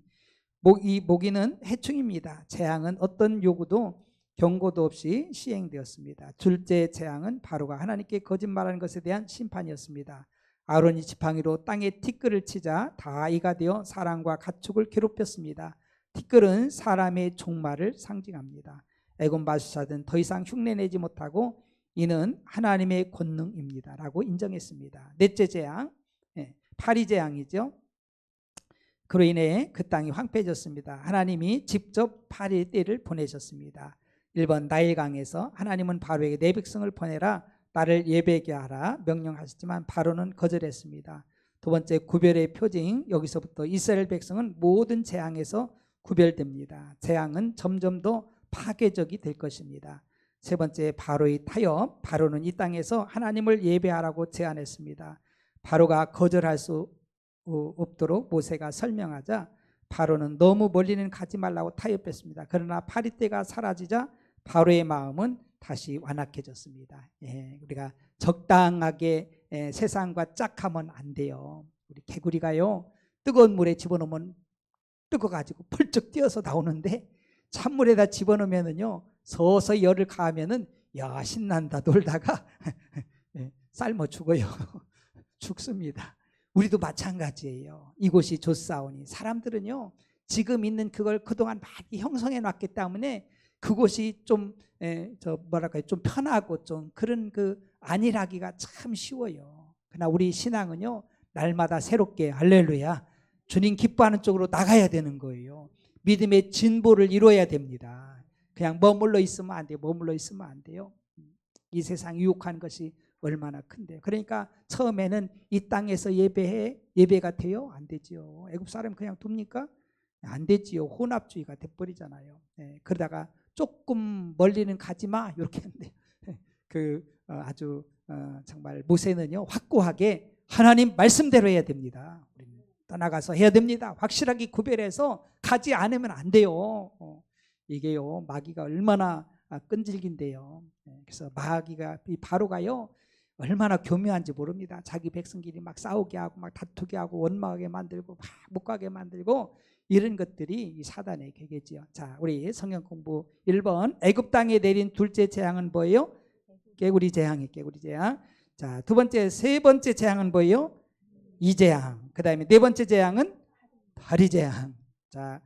이 모기는 해충입니다. 재앙은 어떤 요구도 경고도 없이 시행되었습니다. 둘째 재앙은 바로가 하나님께 거짓말하는 것에 대한 심판이었습니다. 아론이 지팡이로 땅에 티끌을 치자 다 이가 되어 사람과 가축을 괴롭혔습니다. 티끌은 사람의 종말을 상징합니다. 애굽 마술사들은 더 이상 흉내내지 못하고 이는 하나님의 권능입니다 라고 인정했습니다. 넷째 재앙, 파리 재앙이죠. 그로 인해 그 땅이 황폐해졌습니다. 하나님이 직접 파리떼를 보내셨습니다. 1번 나일강에서 하나님은 바로에게 내 백성을 보내라, 나를 예배하게 하라 명령하셨지만 바로는 거절했습니다. 두 번째 구별의 표징, 여기서부터 이스라엘 백성은 모든 재앙에서 구별됩니다. 재앙은 점점 더 파괴적이 될 것입니다. 세 번째 바로의 타협, 바로는 이 땅에서 하나님을 예배하라고 제안했습니다. 바로가 거절할 수 없도록 모세가 설명하자 바로는 너무 멀리는 가지 말라고 타협했습니다. 그러나 파리떼가 사라지자 바로의 마음은 다시 완악해졌습니다. 우리가 적당하게 세상과 짝하면 안 돼요. 우리 개구리가요, 뜨거운 물에 집어넣으면 뜨거워가지고 펄쩍 뛰어서 나오는데 찬물에다 집어넣으면은요 서서히 열을 가하면은 야 신난다 놀다가 삶아 죽어요. 죽습니다. 우리도 마찬가지예요. 이곳이 좋사오니 사람들은요 지금 있는 그걸 그동안 많이 형성해 놨기 때문에 그곳이 좀 뭐랄까요, 좀 편하고 좀 그런 그 안일하기가 참 쉬워요. 그러나 우리 신앙은요, 날마다 새롭게 할렐루야 주님 기뻐하는 쪽으로 나가야 되는 거예요. 믿음의 진보를 이루어야 됩니다. 그냥 머물러 있으면 안 돼요. 머물러 있으면 안 돼요. 이 세상 유혹하는 것이 얼마나 큰데요. 그러니까 처음에는 이 땅에서 예배가 돼요? 안 되지요. 애굽 사람 그냥 둡니까? 안 되지요. 혼합주의가 돼버리잖아요. 그러다가 조금 멀리는 가지 마 이렇게 했는데 아주 정말 모세는요, 확고하게 하나님 말씀대로 해야 됩니다. 우리는 떠나가서 해야 됩니다. 확실하게 구별해서 가지 않으면 안 돼요. 이게요, 마귀가 얼마나 끈질긴데요. 그래서 마귀가, 이 바로가요, 얼마나 교묘한지 모릅니다. 자기 백성끼리 막 싸우게 하고 막 다투게 하고 원망하게 만들고 막 못 가게 만들고, 이런 것들이 이 사단의 계계지요. 자, 우리 성경 공부 1번, 애굽 땅에 내린 둘째 재앙은 뭐예요? 깨구리 재앙이 깨구리 재앙. 자, 두 번째, 세 번째 재앙은 뭐예요? 이재앙. 그 다음에 네 번째 재앙은 다리재앙. 자,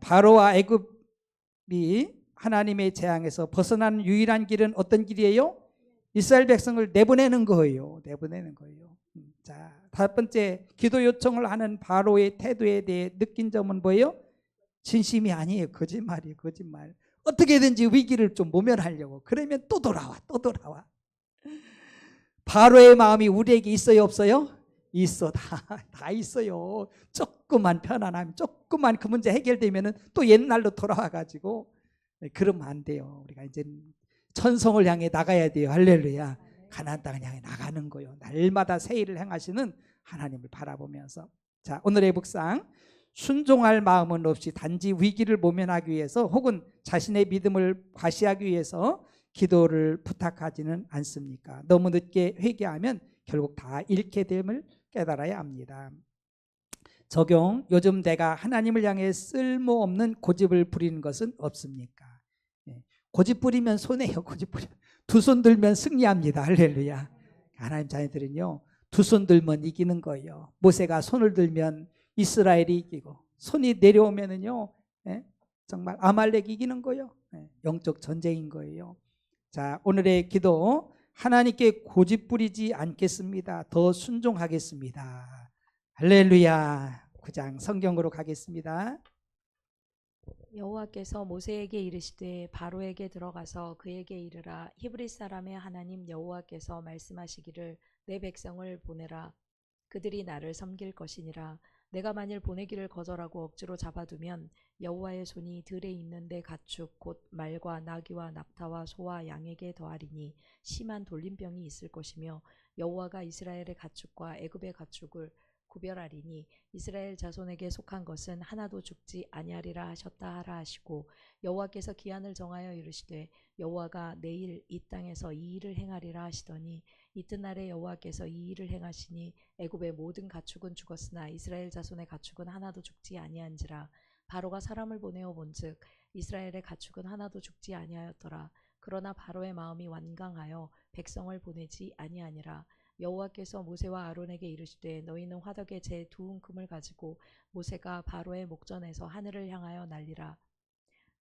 바로와 애굽이 하나님의 재앙에서 벗어나는 유일한 길은 어떤 길이에요? 이스라엘 백성을 내보내는 거예요. 내보내는 거예요. 자, 다섯 번째, 기도 요청을 하는 바로의 태도에 대해 느낀 점은 뭐예요? 진심이 아니에요. 거짓말이에요. 거짓말. 어떻게든지 위기를 좀 모면하려고. 그러면 또 돌아와. 또 돌아와. 바로의 마음이 우리에게 있어요? 없어요? 있어. 다 있어요. 조금만 편안하면, 조금만 그 문제 해결되면 또 옛날로 돌아와가지고, 그러면 안 돼요. 우리가 이제 천성을 향해 나가야 돼요. 할렐루야. 가나안 땅을 향해 나가는 거예요. 날마다 새 일을 행하시는 하나님을 바라보면서. 자, 오늘의 묵상. 순종할 마음은 없이 단지 위기를 모면하기 위해서 혹은 자신의 믿음을 과시하기 위해서 기도를 부탁하지는 않습니까? 너무 늦게 회개하면 결국 다 잃게 됨을 깨달아야 합니다. 적용. 요즘 내가 하나님을 향해 쓸모없는 고집을 부리는 것은 없습니까? 고집 부리면 손해요. 고집 부리면. 두 손 들면 승리합니다. 할렐루야. 하나님 자녀들은요, 두 손 들면 이기는 거예요. 모세가 손을 들면 이스라엘이 이기고, 손이 내려오면은요, 정말 아말렉이 이기는 거예요. 영적 전쟁인 거예요. 자, 오늘의 기도. 하나님께 고집 부리지 않겠습니다. 더 순종하겠습니다. 할렐루야. 9장 성경으로 가겠습니다. 여호와께서 모세에게 이르시되 바로에게 들어가서 그에게 이르라. 히브리 사람의 하나님 여호와께서 말씀하시기를 내 백성을 보내라. 그들이 나를 섬길 것이니라. 내가 만일 보내기를 거절하고 억지로 잡아두면 여호와의 손이 들에 있는 내 가축 곧 말과 나귀와 낙타와 소와 양에게 더하리니 심한 돌림병이 있을 것이며 여호와가 이스라엘의 가축과 애굽의 가축을 구별하리니 이스라엘 자손에게 속한 것은 하나도 죽지 아니하리라 하셨다 하라 하시고, 여호와께서 기한을 정하여 이르시되 여호와가 내일 이 땅에서 이 일을 행하리라 하시더니 이튿날에 여호와께서 이 일을 행하시니 애굽의 모든 가축은 죽었으나 이스라엘 자손의 가축은 하나도 죽지 아니한지라. 바로가 사람을 보내어 본즉 이스라엘의 가축은 하나도 죽지 아니하였더라. 그러나 바로의 마음이 완강하여 백성을 보내지 아니하니라. 여호와께서 모세와 아론에게 이르시되 너희는 화덕에 재 두 움큼을 가지고 모세가 바로의 목전에서 하늘을 향하여 날리라.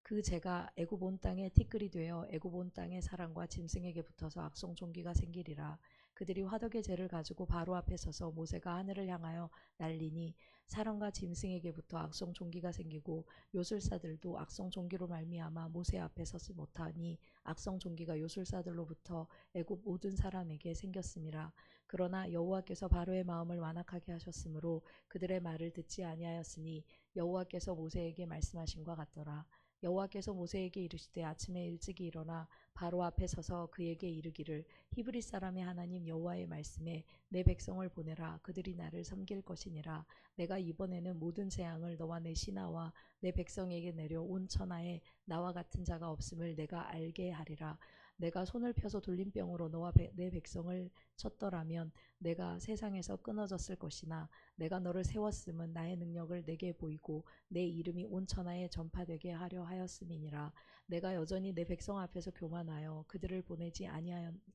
그 재가 애굽 온 땅에 티끌이 되어 애굽 온 땅의 사람과 짐승에게 붙어서 악성 종기가 생기리라. 그들이 화덕의 재를 가지고 바로 앞에 서서 모세가 하늘을 향하여 날리니 사람과 짐승에게 붙어 악성 종기가 생기고 요술사들도 악성 종기로 말미암아 모세 앞에 서지 못하니 악성 종기가 요술사들로부터 애굽 모든 사람에게 생겼음이라. 그러나 여호와께서 바로의 마음을 완악하게 하셨으므로 그들의 말을 듣지 아니하였으니 여호와께서 모세에게 말씀하신과 같더라. 여호와께서 모세에게 이르시되 아침에 일찍이 일어나 바로 앞에 서서 그에게 이르기를 히브리 사람의 하나님 여호와의 말씀에 내 백성을 보내라. 그들이 나를 섬길 것이니라. 내가 이번에는 모든 재앙을 너와 내 신하와 내 백성에게 내려 온 천하에 나와 같은 자가 없음을 내가 알게 하리라. 내가 손을 펴서 돌림병으로 너와 내 백성을 쳤더라면 내가 세상에서 끊어졌을 것이나 내가 너를 세웠음은 나의 능력을 내게 보이고 내 이름이 온 천하에 전파되게 하려 하였음이니라. 내가 여전히 내 백성 앞에서 교만하여 그들을 보내지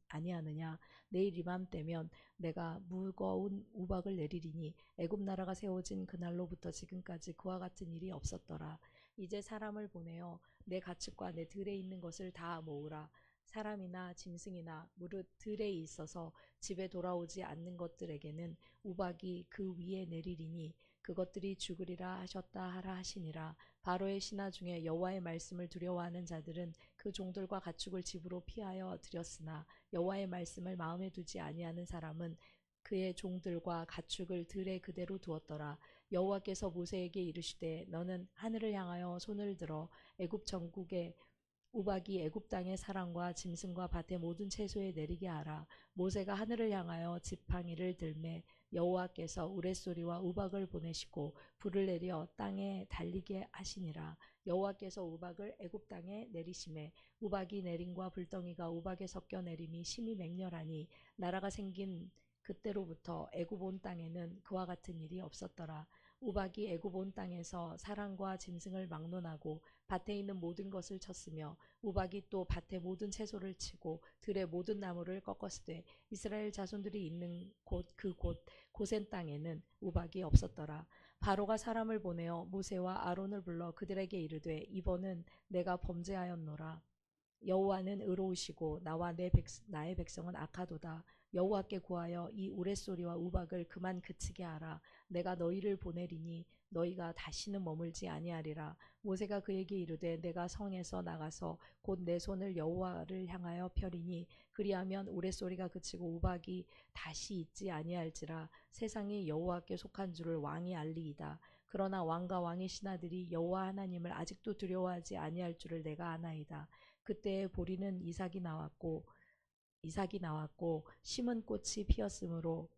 아니하느냐. 내일 이맘때면 내가 무거운 우박을 내리리니 애굽 나라가 세워진 그날로부터 지금까지 그와 같은 일이 없었더라. 이제 사람을 보내어 내 가축과 내 들에 있는 것을 다 모으라. 사람이나 짐승이나 무릇 들에 있어서 집에 돌아오지 않는 것들에게는 우박이 그 위에 내리리니 그것들이 죽으리라 하셨다 하라 하시니라. 바로의 신하 중에 여호와의 말씀을 두려워하는 자들은 그 종들과 가축을 집으로 피하여 들였으나 여호와의 말씀을 마음에 두지 아니하는 사람은 그의 종들과 가축을 들에 그대로 두었더라. 여호와께서 모세에게 이르시되 너는 하늘을 향하여 손을 들어 애굽 전국에 우박이 애굽 땅의 사람과 짐승과 밭의 모든 채소에 내리게 하라. 모세가 하늘을 향하여 지팡이를 들매 여호와께서 우레소리와 우박을 보내시고 불을 내려 땅에 달리게 하시니라. 여호와께서 우박을 애굽 땅에 내리심에 우박이 내림과 불덩이가 우박에 섞여 내림이 심히 맹렬하니 나라가 생긴 그때로부터 애굽 온 땅에는 그와 같은 일이 없었더라. 우박이 애굽 온 땅에서 사람과 짐승을 막론하고 밭에 있는 모든 것을 쳤으며 우박이 또 밭의 모든 채소를 치고 들의 모든 나무를 꺾었으되 이스라엘 자손들이 있는 곳 그곳 고센 땅에는 우박이 없었더라. 바로가 사람을 보내어 모세와 아론을 불러 그들에게 이르되 이번은 내가 범죄하였노라. 여호와는 의로우시고 나의 백성은 악하도다. 여호와께 구하여 이 우레소리와 우박을 그만 그치게 하라. 내가 너희를 보내리니 너희가 다시는 머물지 아니하리라. 모세가 그에게 이르되 내가 성에서 나가서 곧 내 손을 여호와를 향하여 펴리니 그리하면 우레소리가 그치고 우박이 다시 있지 아니할지라. 세상이 여호와께 속한 줄을 왕이 알리이다. 그러나 왕과 왕의 신하들이 여호와 하나님을 아직도 두려워하지 아니할 줄을 내가 아나이다. 그때에 보리는 이삭이 나왔고 심은 꽃이 피었으므로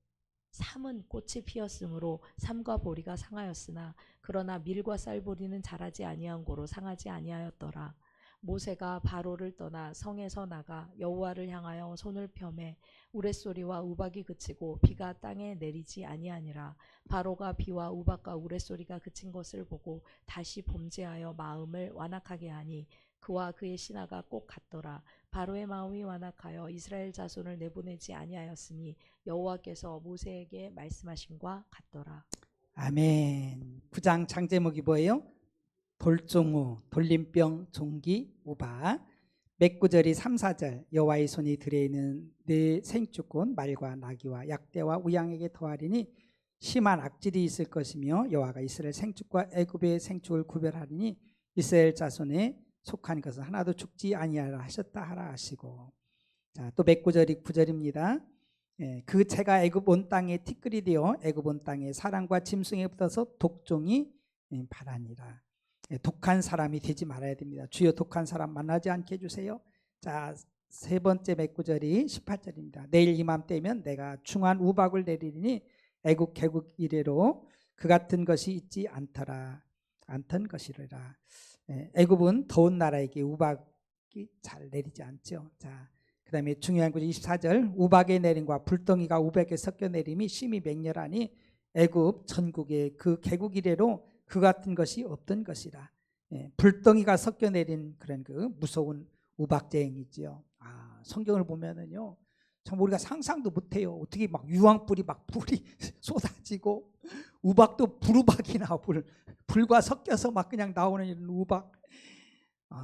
삼과 보리가 상하였으나 그러나 밀과 쌀보리는 자라지 아니한 고로 상하지 아니하였더라. 모세가 바로를 떠나 성에서 나가 여호와를 향하여 손을 펴매 우레소리와 우박이 그치고 비가 땅에 내리지 아니하니라. 바로가 비와 우박과 우레소리가 그친 것을 보고 다시 범죄하여 마음을 완악하게 하니 그와 그의 신하가 꼭 같더라. 바로의 마음이 완악하여 이스라엘 자손을 내보내지 아니하였으니 여호와께서 모세에게 말씀하신과 같더라. 아멘. 9장 장제목이 뭐예요? 돌종우, 돌림병, 종기, 우박. 몇 구절이 3, 4절 여호와의 손이 들에 있는 내 생축곧 말과 나귀와 약대와 우양에게 더하리니 심한 악질이 있을 것이며 여호와가 이스라엘 생축과 애굽의 생축을 구별하리니 이스라엘 자손에 속한 것은 하나도 죽지 아니하라 하셨다 하라 하시고, 자, 또 몇 구절이 9절입니다. 그 채가 애굽 온 땅에 티끌이 되어 애굽 온 땅에 사람과 짐승에 붙어서 독종이 바라니라. 독한 사람이 되지 말아야 됩니다. 주여 독한 사람 만나지 않게 해주세요. 자, 세 번째 몇 구절이 18절입니다. 내일 이맘때면 내가 중한 우박을 내리니 애굽 개국 이래로 그 같은 것이 있지 않던 것이라. 애굽은 더운 나라에게 우박이 잘 내리지 않죠. 자, 그 다음에 중요한 구절 24절 우박의 내림과 불덩이가 우박에 섞여 내림이 심히 맹렬하니 애굽 전국에 그 개국 이래로 그 같은 것이 없던 것이라. 불덩이가 섞여 내린 그런 그 무서운 우박쟁이지요. 성경을 보면은요, 참 우리가 상상도 못해요. 어떻게 막 유황불이 막 불이 쏟아지고 우박도 불우박이 나와 불과 섞여서 막 그냥 나오는 이런 우박.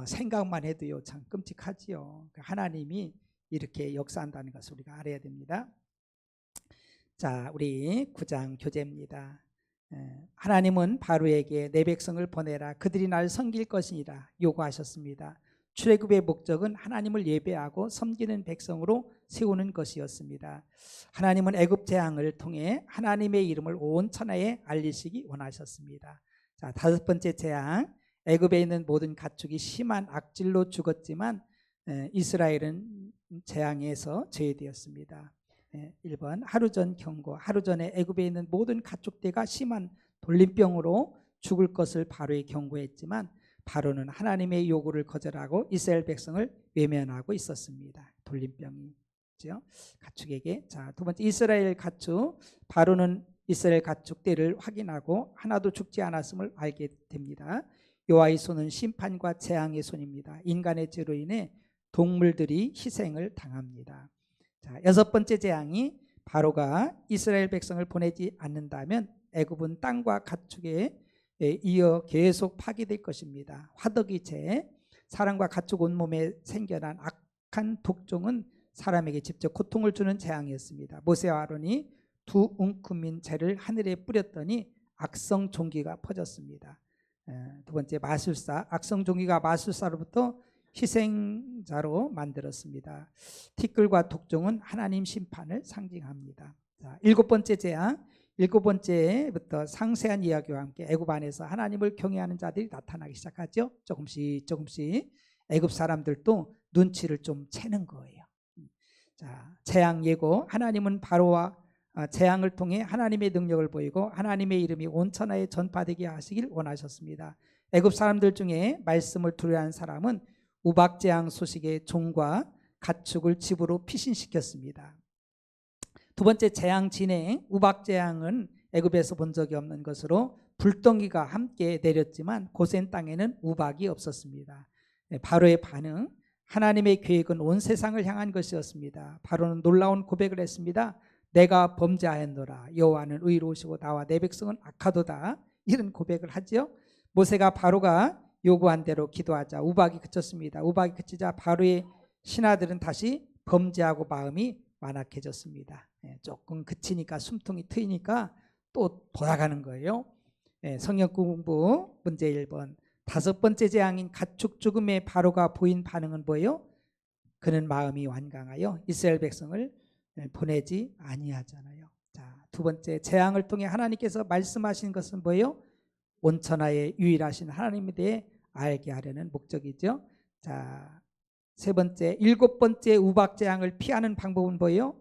생각만 해도요 참 끔찍하지요. 하나님이 이렇게 역사한다는 것을 우리가 알아야 됩니다. 자, 우리 9장 교재입니다. 하나님은 바로에게 내 백성을 보내라 그들이 날 섬길 것이니라 요구하셨습니다. 출애굽의 목적은 하나님을 예배하고 섬기는 백성으로 세우는 것이었습니다. 하나님은 애굽 재앙을 통해 하나님의 이름을 온 천하에 알리시기 원하셨습니다. 자, 다섯 번째 재앙, 애굽에 있는 모든 가축이 심한 악질로 죽었지만 이스라엘은 재앙에서 제외되었습니다. 1번 하루 전 경고, 하루 전에 애굽에 있는 모든 가축대가 심한 돌림병으로 죽을 것을 바로에 경고했지만 바로는 하나님의 요구를 거절하고 이스라엘 백성을 외면하고 있었습니다. 돌림병이죠, 가축에게. 자, 두 번째 이스라엘 가축, 바로는 이스라엘 가축대를 확인하고 하나도 죽지 않았음을 알게 됩니다. 여호와의 손은 심판과 재앙의 손입니다. 인간의 죄로 인해 동물들이 희생을 당합니다. 자, 여섯 번째 재앙이 바로가 이스라엘 백성을 보내지 않는다면 애굽은 땅과 가축의 이어 계속 파괴될 것입니다. 화덕이체 사람과 가축 온몸에 생겨난 악한 독종은 사람에게 직접 고통을 주는 재앙이었습니다. 모세와 아론이 두 웅큼인 재를 하늘에 뿌렸더니 악성 종기가 퍼졌습니다. 두 번째, 마술사. 악성 종기가 마술사로부터 희생자로 만들었습니다. 티끌과 독종은 하나님 심판을 상징합니다. 자, 일곱 번째 재앙. 일곱 번째부터 상세한 이야기와 함께 애굽 안에서 하나님을 경외하는 자들이 나타나기 시작하죠. 조금씩 애굽 사람들도 눈치를 좀 채는 거예요. 자, 재앙 예고. 하나님은 바로와 재앙을 통해 하나님의 능력을 보이고 하나님의 이름이 온 천하에 전파되게 하시길 원하셨습니다. 애굽 사람들 중에 말씀을 두려워하는 사람은 우박재앙 소식에 종과 가축을 집으로 피신시켰습니다. 두 번째 재앙 진행. 우박재앙은 애굽에서 본 적이 없는 것으로 불덩이가 함께 내렸지만 고센 땅에는 우박이 없었습니다. 바로의 반응. 하나님의 계획은 온 세상을 향한 것이었습니다. 바로는 놀라운 고백을 했습니다. 내가 범죄하였노라. 여호와는 의로우시고 나와 내 백성은 악하도다. 이런 고백을 하죠. 모세가 바로가 요구한 대로 기도하자 우박이 그쳤습니다. 우박이 그치자 바로의 신하들은 다시 범죄하고 마음이 완악해졌습니다. 조금 그치니까 숨통이 트이니까 또 돌아가는 거예요. 성경 공부 문제 1번. 다섯 번째 재앙인 가축 죽음에 바로가 보인 반응은 뭐예요? 그는 마음이 완강하여 이스라엘 백성을 보내지 아니하잖아요. 자, 두 번째 재앙을 통해 하나님께서 말씀하신 것은 뭐예요? 온천하에 유일하신 하나님에 대해 알게 하려는 목적이죠. 자, 세 번째, 일곱 번째 우박 재앙을 피하는 방법은 뭐예요?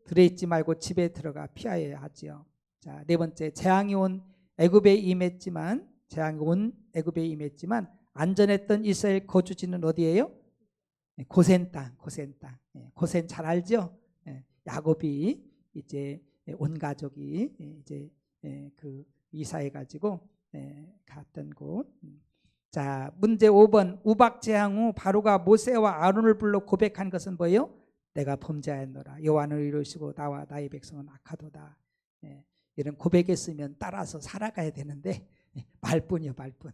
들어있지 말고 집에 들어가 피하여야 하지요. 자, 네 번째, 재앙이 온 애굽에 임했지만 안전했던 이스라엘 거주지는 어디예요? 고센 땅. 고센 잘 알죠? 야곱이 이제 온 가족이 이제 그 이사해 가지고 갔던 곳. 자, 문제 5번. 우박 재앙 후 바로가 모세와 아론을 불러 고백한 것은 뭐예요? 내가 범죄하였노라. 여호와는 의로우시고 나와 나의 백성은 악하도다. 이런 고백했으면 따라서 살아가야 되는데 말뿐이요, 말뿐.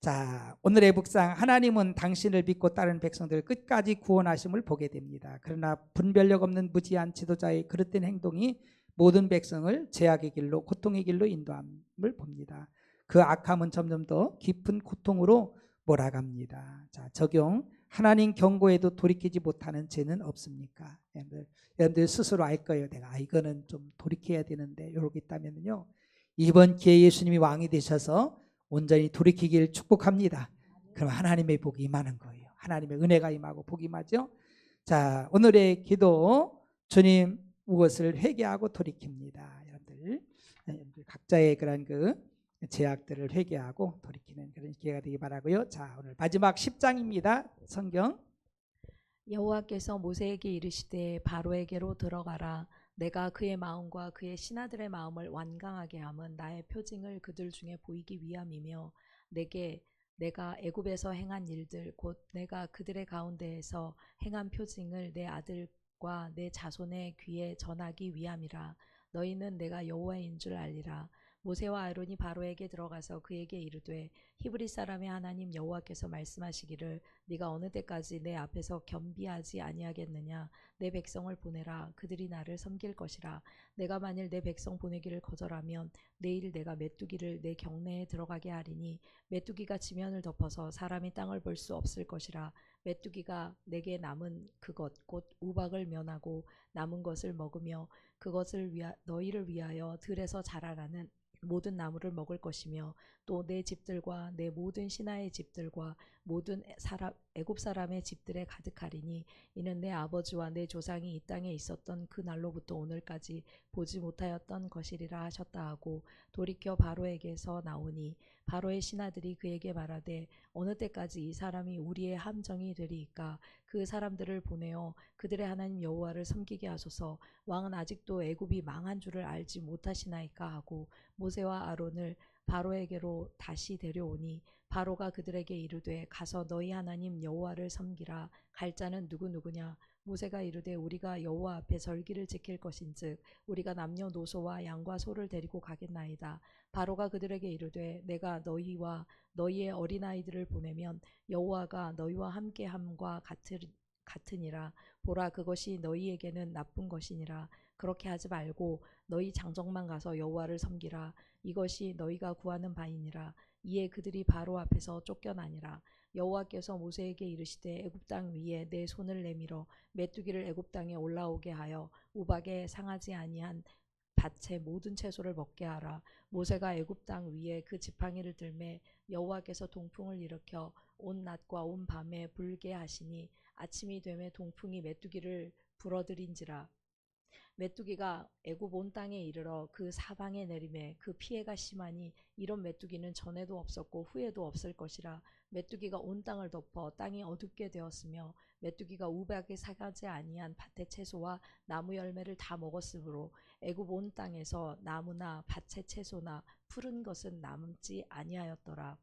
자, 오늘의 묵상. 하나님은 당신을 믿고 따르는 백성들을 끝까지 구원하심을 보게 됩니다. 그러나 분별력 없는 무지한 지도자의 그릇된 행동이 모든 백성을 죄악의 길로, 고통의 길로 인도함을 봅니다. 그 악함은 점점 더 깊은 고통으로 몰아갑니다. 자, 적용. 하나님 경고에도 돌이키지 못하는 죄는 없습니까? 여러분들 스스로 알 거예요. 내가 이거는 좀 돌이켜야 되는데 이렇게 있다면요, 이번 기회에 예수님이 왕이 되셔서 온전히 돌이키길 축복합니다. 그럼 하나님의 복이 임하는 거예요. 하나님의 은혜가 임하고 복이 임하죠. 자, 오늘의 기도. 주님, 무엇을 회개하고 돌이킵니다. 여러분들 각자의 그런 그 죄악들을 회개하고 돌이키는 그런 기회가 되기 바라고요. 자, 오늘 마지막 10장입니다. 성경. 여호와께서 모세에게 이르시되 바로에게로 들어가라. 내가 그의 마음과 그의 신하들의 마음을 완강하게 함은 나의 표징을 그들 중에 보이기 위함이며 내가 애굽에서 행한 일들 곧 내가 그들의 가운데에서 행한 표징을 내 아들과 내 자손의 귀에 전하기 위함이라. 너희는 내가 여호와인 줄 알리라. 모세와 아론이 바로에게 들어가서 그에게 이르되 히브리 사람의 하나님 여호와께서 말씀하시기를 네가 어느 때까지 내 앞에서 겸비하지 아니하겠느냐. 내 백성을 보내라. 그들이 나를 섬길 것이라. 내가 만일 내 백성 보내기를 거절하면 내일 내가 메뚜기를 내 경내에 들어가게 하리니 메뚜기가 지면을 덮어서 사람이 땅을 볼 수 없을 것이라. 메뚜기가 내게 남은 그것 곧 우박을 면하고 남은 것을 먹으며 그것을 너희를 위하여 들에서 자라나는 모든 나무를 먹을 것이며 또 내 집들과 내 모든 신하의 집들과 모든 애굽 사람의 집들에 가득하리니 이는 내 아버지와 내 조상이 이 땅에 있었던 그 날로부터 오늘까지 보지 못하였던 것이리라 하셨다 하고 돌이켜 바로에게서 나오니 바로의 신하들이 그에게 말하되 어느 때까지 이 사람이 우리의 함정이 되리이까. 그 사람들을 보내어 그들의 하나님 여호와를 섬기게 하소서. 왕은 아직도 애굽이 망한 줄을 알지 못하시나이까 하고 모세와 아론을 바로에게로 다시 데려오니 바로가 그들에게 이르되 가서 너희 하나님 여호와를 섬기라. 갈 자는 누구냐. 모세가 이르되 우리가 여호와 앞에 절기를 지킬 것인즉 우리가 남녀노소와 양과 소를 데리고 가겠나이다. 바로가 그들에게 이르되 내가 너희와 너희의 어린아이들을 보내면 여호와가 너희와 함께함과 같으니라. 보라, 그것이 너희에게는 나쁜 것이니라. 그렇게 하지 말고 너희 장정만 가서 여호와를 섬기라. 이것이 너희가 구하는 바이니라. 이에 그들이 바로 앞에서 쫓겨나니라. 여호와께서 모세에게 이르시되 애굽 땅 위에 내 손을 내밀어 메뚜기를 애굽 땅에 올라오게 하여 우박에 상하지 아니한 밭의 모든 채소를 먹게 하라. 모세가 애굽 땅 위에 그 지팡이를 들매 여호와께서 동풍을 일으켜 온 낮과 온 밤에 불게 하시니 아침이 되매 동풍이 메뚜기를 불어들인지라. 메뚜기가 애굽 온 땅에 이르러 그 사방에 내림에 그 피해가 심하니 이런 메뚜기는 전에도 없었고 후에도 없을 것이라. 메뚜기가 온 땅을 덮어 땅이 어둡게 되었으며 메뚜기가 우박에 사가지 아니한 밭의 채소와 나무 열매를 다 먹었으므로 애굽 온 땅에서 나무나 밭의 채소나 푸른 것은 남지 아니하였더라.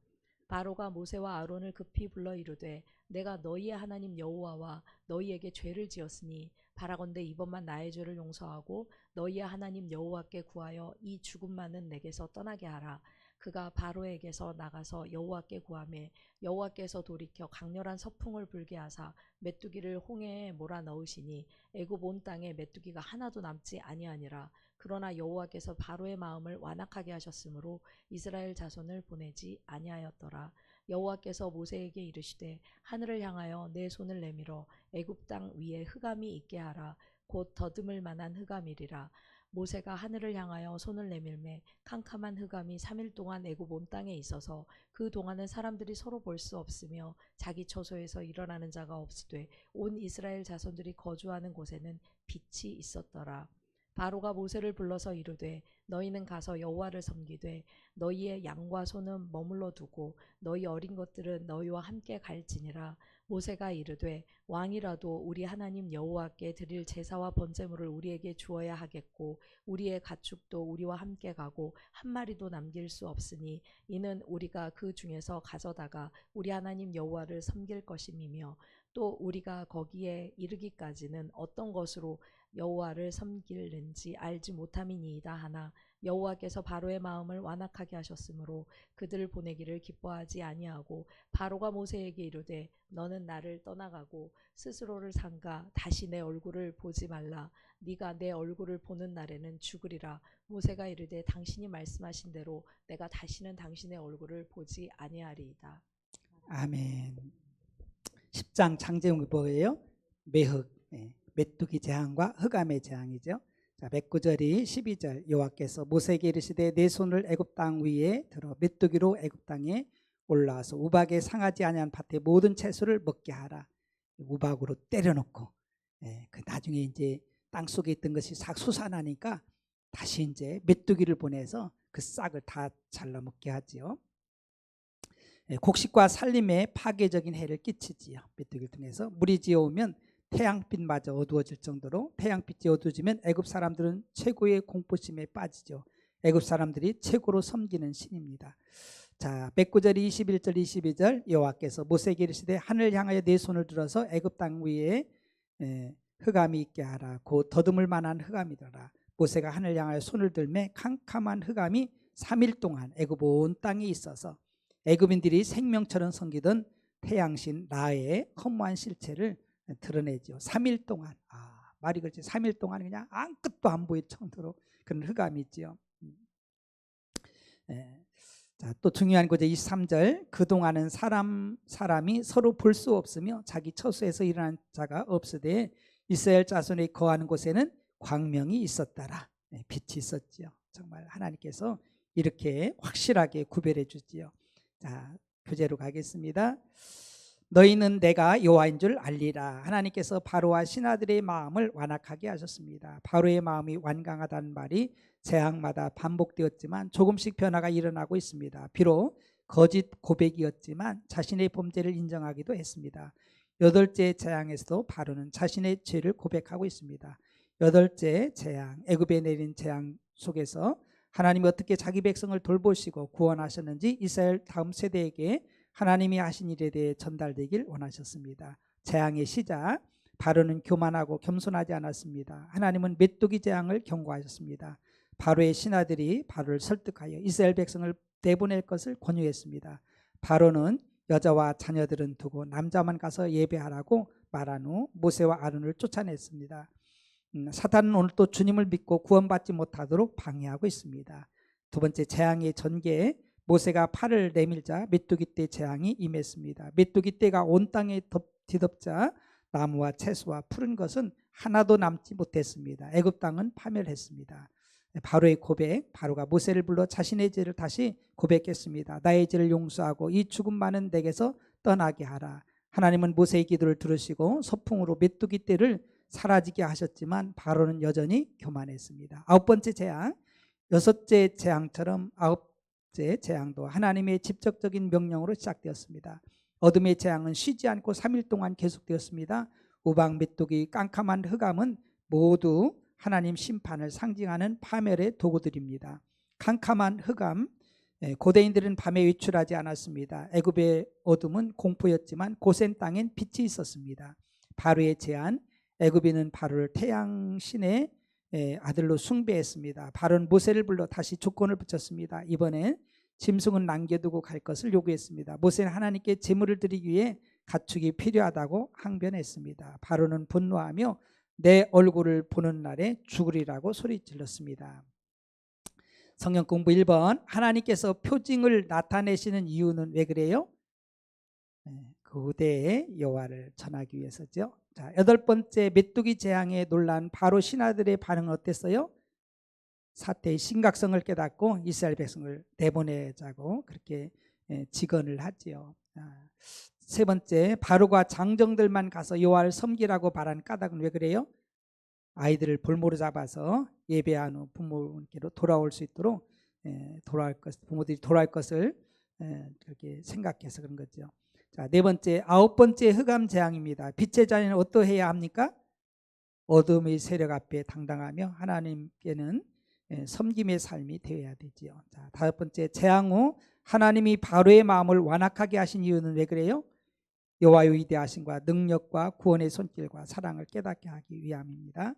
바로가 모세와 아론을 급히 불러 이르되 내가 너희의 하나님 여호와와 너희에게 죄를 지었으니 바라건대 이번만 나의 죄를 용서하고 너희의 하나님 여호와께 구하여 이 죽음만은 내게서 떠나게 하라. 그가 바로에게서 나가서 여호와께 구하매 여호와께서 돌이켜 강렬한 서풍을 불게 하사 메뚜기를 홍해에 몰아 넣으시니 애굽 온 땅에 메뚜기가 하나도 남지 아니하니라. 그러나 여호와께서 바로의 마음을 완악하게 하셨으므로 이스라엘 자손을 보내지 아니하였더라. 여호와께서 모세에게 이르시되 하늘을 향하여 내 손을 내밀어 애굽 땅 위에 흑암이 있게 하라. 곧 더듬을 만한 흑암이리라. 모세가 하늘을 향하여 손을 내밀매 캄캄한 흑암이 3일 동안 애굽 온 땅에 있어서 그 동안은 사람들이 서로 볼 수 없으며 자기 처소에서 일어나는 자가 없으되 온 이스라엘 자손들이 거주하는 곳에는 빛이 있었더라. 바로가 모세를 불러서 이르되 너희는 가서 여호와를 섬기되 너희의 양과 소는 머물러 두고 너희 어린 것들은 너희와 함께 갈지니라. 모세가 이르되 왕이라도 우리 하나님 여호와께 드릴 제사와 번제물을 우리에게 주어야 하겠고 우리의 가축도 우리와 함께 가고 한 마리도 남길 수 없으니 이는 우리가 그 중에서 가져다가 우리 하나님 여호와를 섬길 것임이며 또 우리가 거기에 이르기까지는 어떤 것으로 여호와를 섬길는지 알지 못함이니이다 하나 여호와께서 바로의 마음을 완악하게 하셨으므로 그들을 보내기를 기뻐하지 아니하고 바로가 모세에게 이르되 너는 나를 떠나가고 스스로를 삼가 다시 내 얼굴을 보지 말라. 네가 내 얼굴을 보는 날에는 죽으리라. 모세가 이르되 당신이 말씀하신 대로 내가 다시는 당신의 얼굴을 보지 아니하리이다. 아멘. 10장 창제목이 뭐예요? 매흑, 메뚜기 재앙과 흑암의 재앙이죠. 자, 109절이 12절 여호와께서 모세에게 이르시되 내 손을 애굽 땅 위에 들어 메뚜기로 애굽 땅에 올라와서 우박에 상하지 아니한 밭의 모든 채소를 먹게 하라. 우박으로 때려놓고 그 나중에 이제 땅 속에 있던 것이 싹 솟아나니까 다시 이제 메뚜기를 보내서 그 싹을 다 잘라 먹게 하지요. 곡식과 살림에 파괴적인 해를 끼치지요. 메뚜기를 통해서 물이 지어오면 태양빛마저 어두워질 정도로 태양빛이 어두워지면 애굽 사람들은 최고의 공포심에 빠지죠. 애굽 사람들이 최고로 섬기는 신입니다. 자, 109절 21절 22절 여호와께서 모세에게 이르시되 하늘을 향하여 내 손을 들어서 애굽 땅 위에 흑암이 있게 하라. 곧 더듬을 만한 흑암이더라. 모세가 하늘을 향하여 손을 들매 캄캄한 흑암이 3일 동안 애굽 온 땅에 있어서 애굽인들이 생명처럼 섬기던 태양신 라의 허무한 실체를 드러내죠. 3일 동안 말이 그렇지 3일 동안 그냥 아무것도 안 보일 정도로 그런 흑암이 있죠. 자, 또 중요한 구절 23절 그동안은 사람이 서로 볼 수 없으며 자기 처소에서 일어난 자가 없으되 이스라엘 자손이 거하는 곳에는 광명이 있었더라. 빛이 있었지요. 정말 하나님께서 이렇게 확실하게 구별해 주지요. 자, 교재로 가겠습니다. 너희는 내가 여호와인 줄 알리라. 하나님께서 바로와 신하들의 마음을 완악하게 하셨습니다. 바로의 마음이 완강하다는 말이 재앙마다 반복되었지만 조금씩 변화가 일어나고 있습니다. 비록 거짓 고백이었지만 자신의 범죄를 인정하기도 했습니다. 8째 재앙에서도 바로는 자신의 죄를 고백하고 있습니다. 8째 재앙, 애굽에 내린 재앙 속에서 하나님이 어떻게 자기 백성을 돌보시고 구원하셨는지 이스라엘 다음 세대에게 하나님이 하신 일에 대해 전달되길 원하셨습니다. 재앙의 시작, 바로는 교만하고 겸손하지 않았습니다. 하나님은 메뚜기 재앙을 경고하셨습니다. 바로의 신하들이 바로를 설득하여 이스라엘 백성을 내보낼 것을 권유했습니다. 바로는 여자와 자녀들은 두고 남자만 가서 예배하라고 말한 후 모세와 아론을 쫓아냈습니다. 사탄은 오늘도 주님을 믿고 구원받지 못하도록 방해하고 있습니다. 두 번째, 재앙의 전개. 모세가 팔을 내밀자 메뚜기 떼 재앙이 임했습니다. 메뚜기 떼가 온 땅에 뒤덮자 나무와 채소와 푸른 것은 하나도 남지 못했습니다. 애굽 땅은 파멸했습니다. 바로의 고백. 바로가 모세를 불러 자신의 죄를 다시 고백했습니다. 나의 죄를 용서하고 이 죽음 많은 내게서 떠나게 하라. 하나님은 모세의 기도를 들으시고 소풍으로 메뚜기 떼를 사라지게 하셨지만 바로는 여전히 교만했습니다. 아홉 번째 재앙. 여섯째 재앙처럼 아홉째 재앙도 하나님의 직접적인 명령으로 시작되었습니다. 어둠의 재앙은 쉬지 않고 3일 동안 계속되었습니다. 우박, 메뚜기, 깜깜한 흑암은 모두 하나님 심판을 상징하는 파멸의 도구들입니다. 캄캄한 흑암, 고대인들은 밤에 외출하지 않았습니다. 애굽의 어둠은 공포였지만 고센 땅엔 빛이 있었습니다. 바로의 제안. 애굽인은 바로를 태양신의 아들로 숭배했습니다. 바로는 모세를 불러 다시 조건을 붙였습니다. 이번엔 짐승은 남겨두고 갈 것을 요구했습니다. 모세는 하나님께 제물을 드리기 위해 가축이 필요하다고 항변했습니다. 바로는 분노하며 내 얼굴을 보는 날에 죽으리라고 소리질렀습니다. 성경 공부 1번. 하나님께서 표징을 나타내시는 이유는 왜 그래요? 그대의 여호와를 전하기 위해서죠. 자, 여덟 번째, 메뚜기 재앙에 놀란 바로 신하들의 반응은 어땠어요? 사태의 심각성을 깨닫고 이스라엘 백성을 내보내자고 그렇게 직언을 하지요. 세 번째, 바로가 장정들만 가서 여호와를 섬기라고 말한 까닭은 왜 그래요? 아이들을 볼모로 잡아서 예배한 후 부모님께로 돌아올 수 있도록 부모들이 돌아올 것을 그렇게 생각해서 그런 거죠. 자, 네 번째, 아홉 번째 흑암 재앙입니다. 빛의 자녀는 어떠해야 합니까? 어둠의 세력 앞에 당당하며 하나님께는 섬김의 삶이 되어야 되지요. 자, 다섯 번째, 재앙 후 하나님이 바로의 마음을 완악하게 하신 이유는 왜 그래요? 여호와의 위대하심과 능력과 구원의 손길과 사랑을 깨닫게 하기 위함입니다.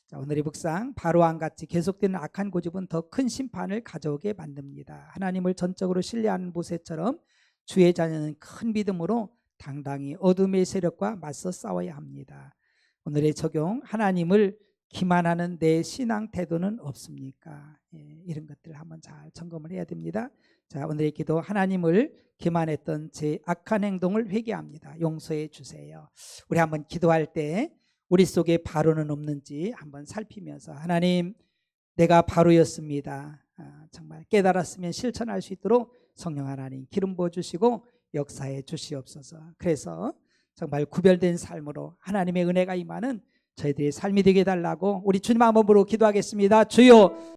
자, 오늘의 묵상. 바로왕 같이 계속되는 악한 고집은 더 큰 심판을 가져오게 만듭니다. 하나님을 전적으로 신뢰하는 모세처럼 주의 자녀는 큰 믿음으로 당당히 어둠의 세력과 맞서 싸워야 합니다. 오늘의 적용. 하나님을 기만하는 내 신앙 태도는 없습니까? 이런 것들을 한번 잘 점검을 해야 됩니다. 자, 오늘의 기도. 하나님을 기만했던 제 악한 행동을 회개합니다. 용서해 주세요. 우리 한번 기도할 때 우리 속에 바로는 없는지 한번 살피면서, 하나님, 내가 바로였습니다. 정말 깨달았으면 실천할 수 있도록 성령 하나님 기름 부어주시고 역사해 주시옵소서. 그래서 정말 구별된 삶으로 하나님의 은혜가 임하는 저희들의 삶이 되게 해달라고 우리 주님 한번으로 기도하겠습니다. 주여,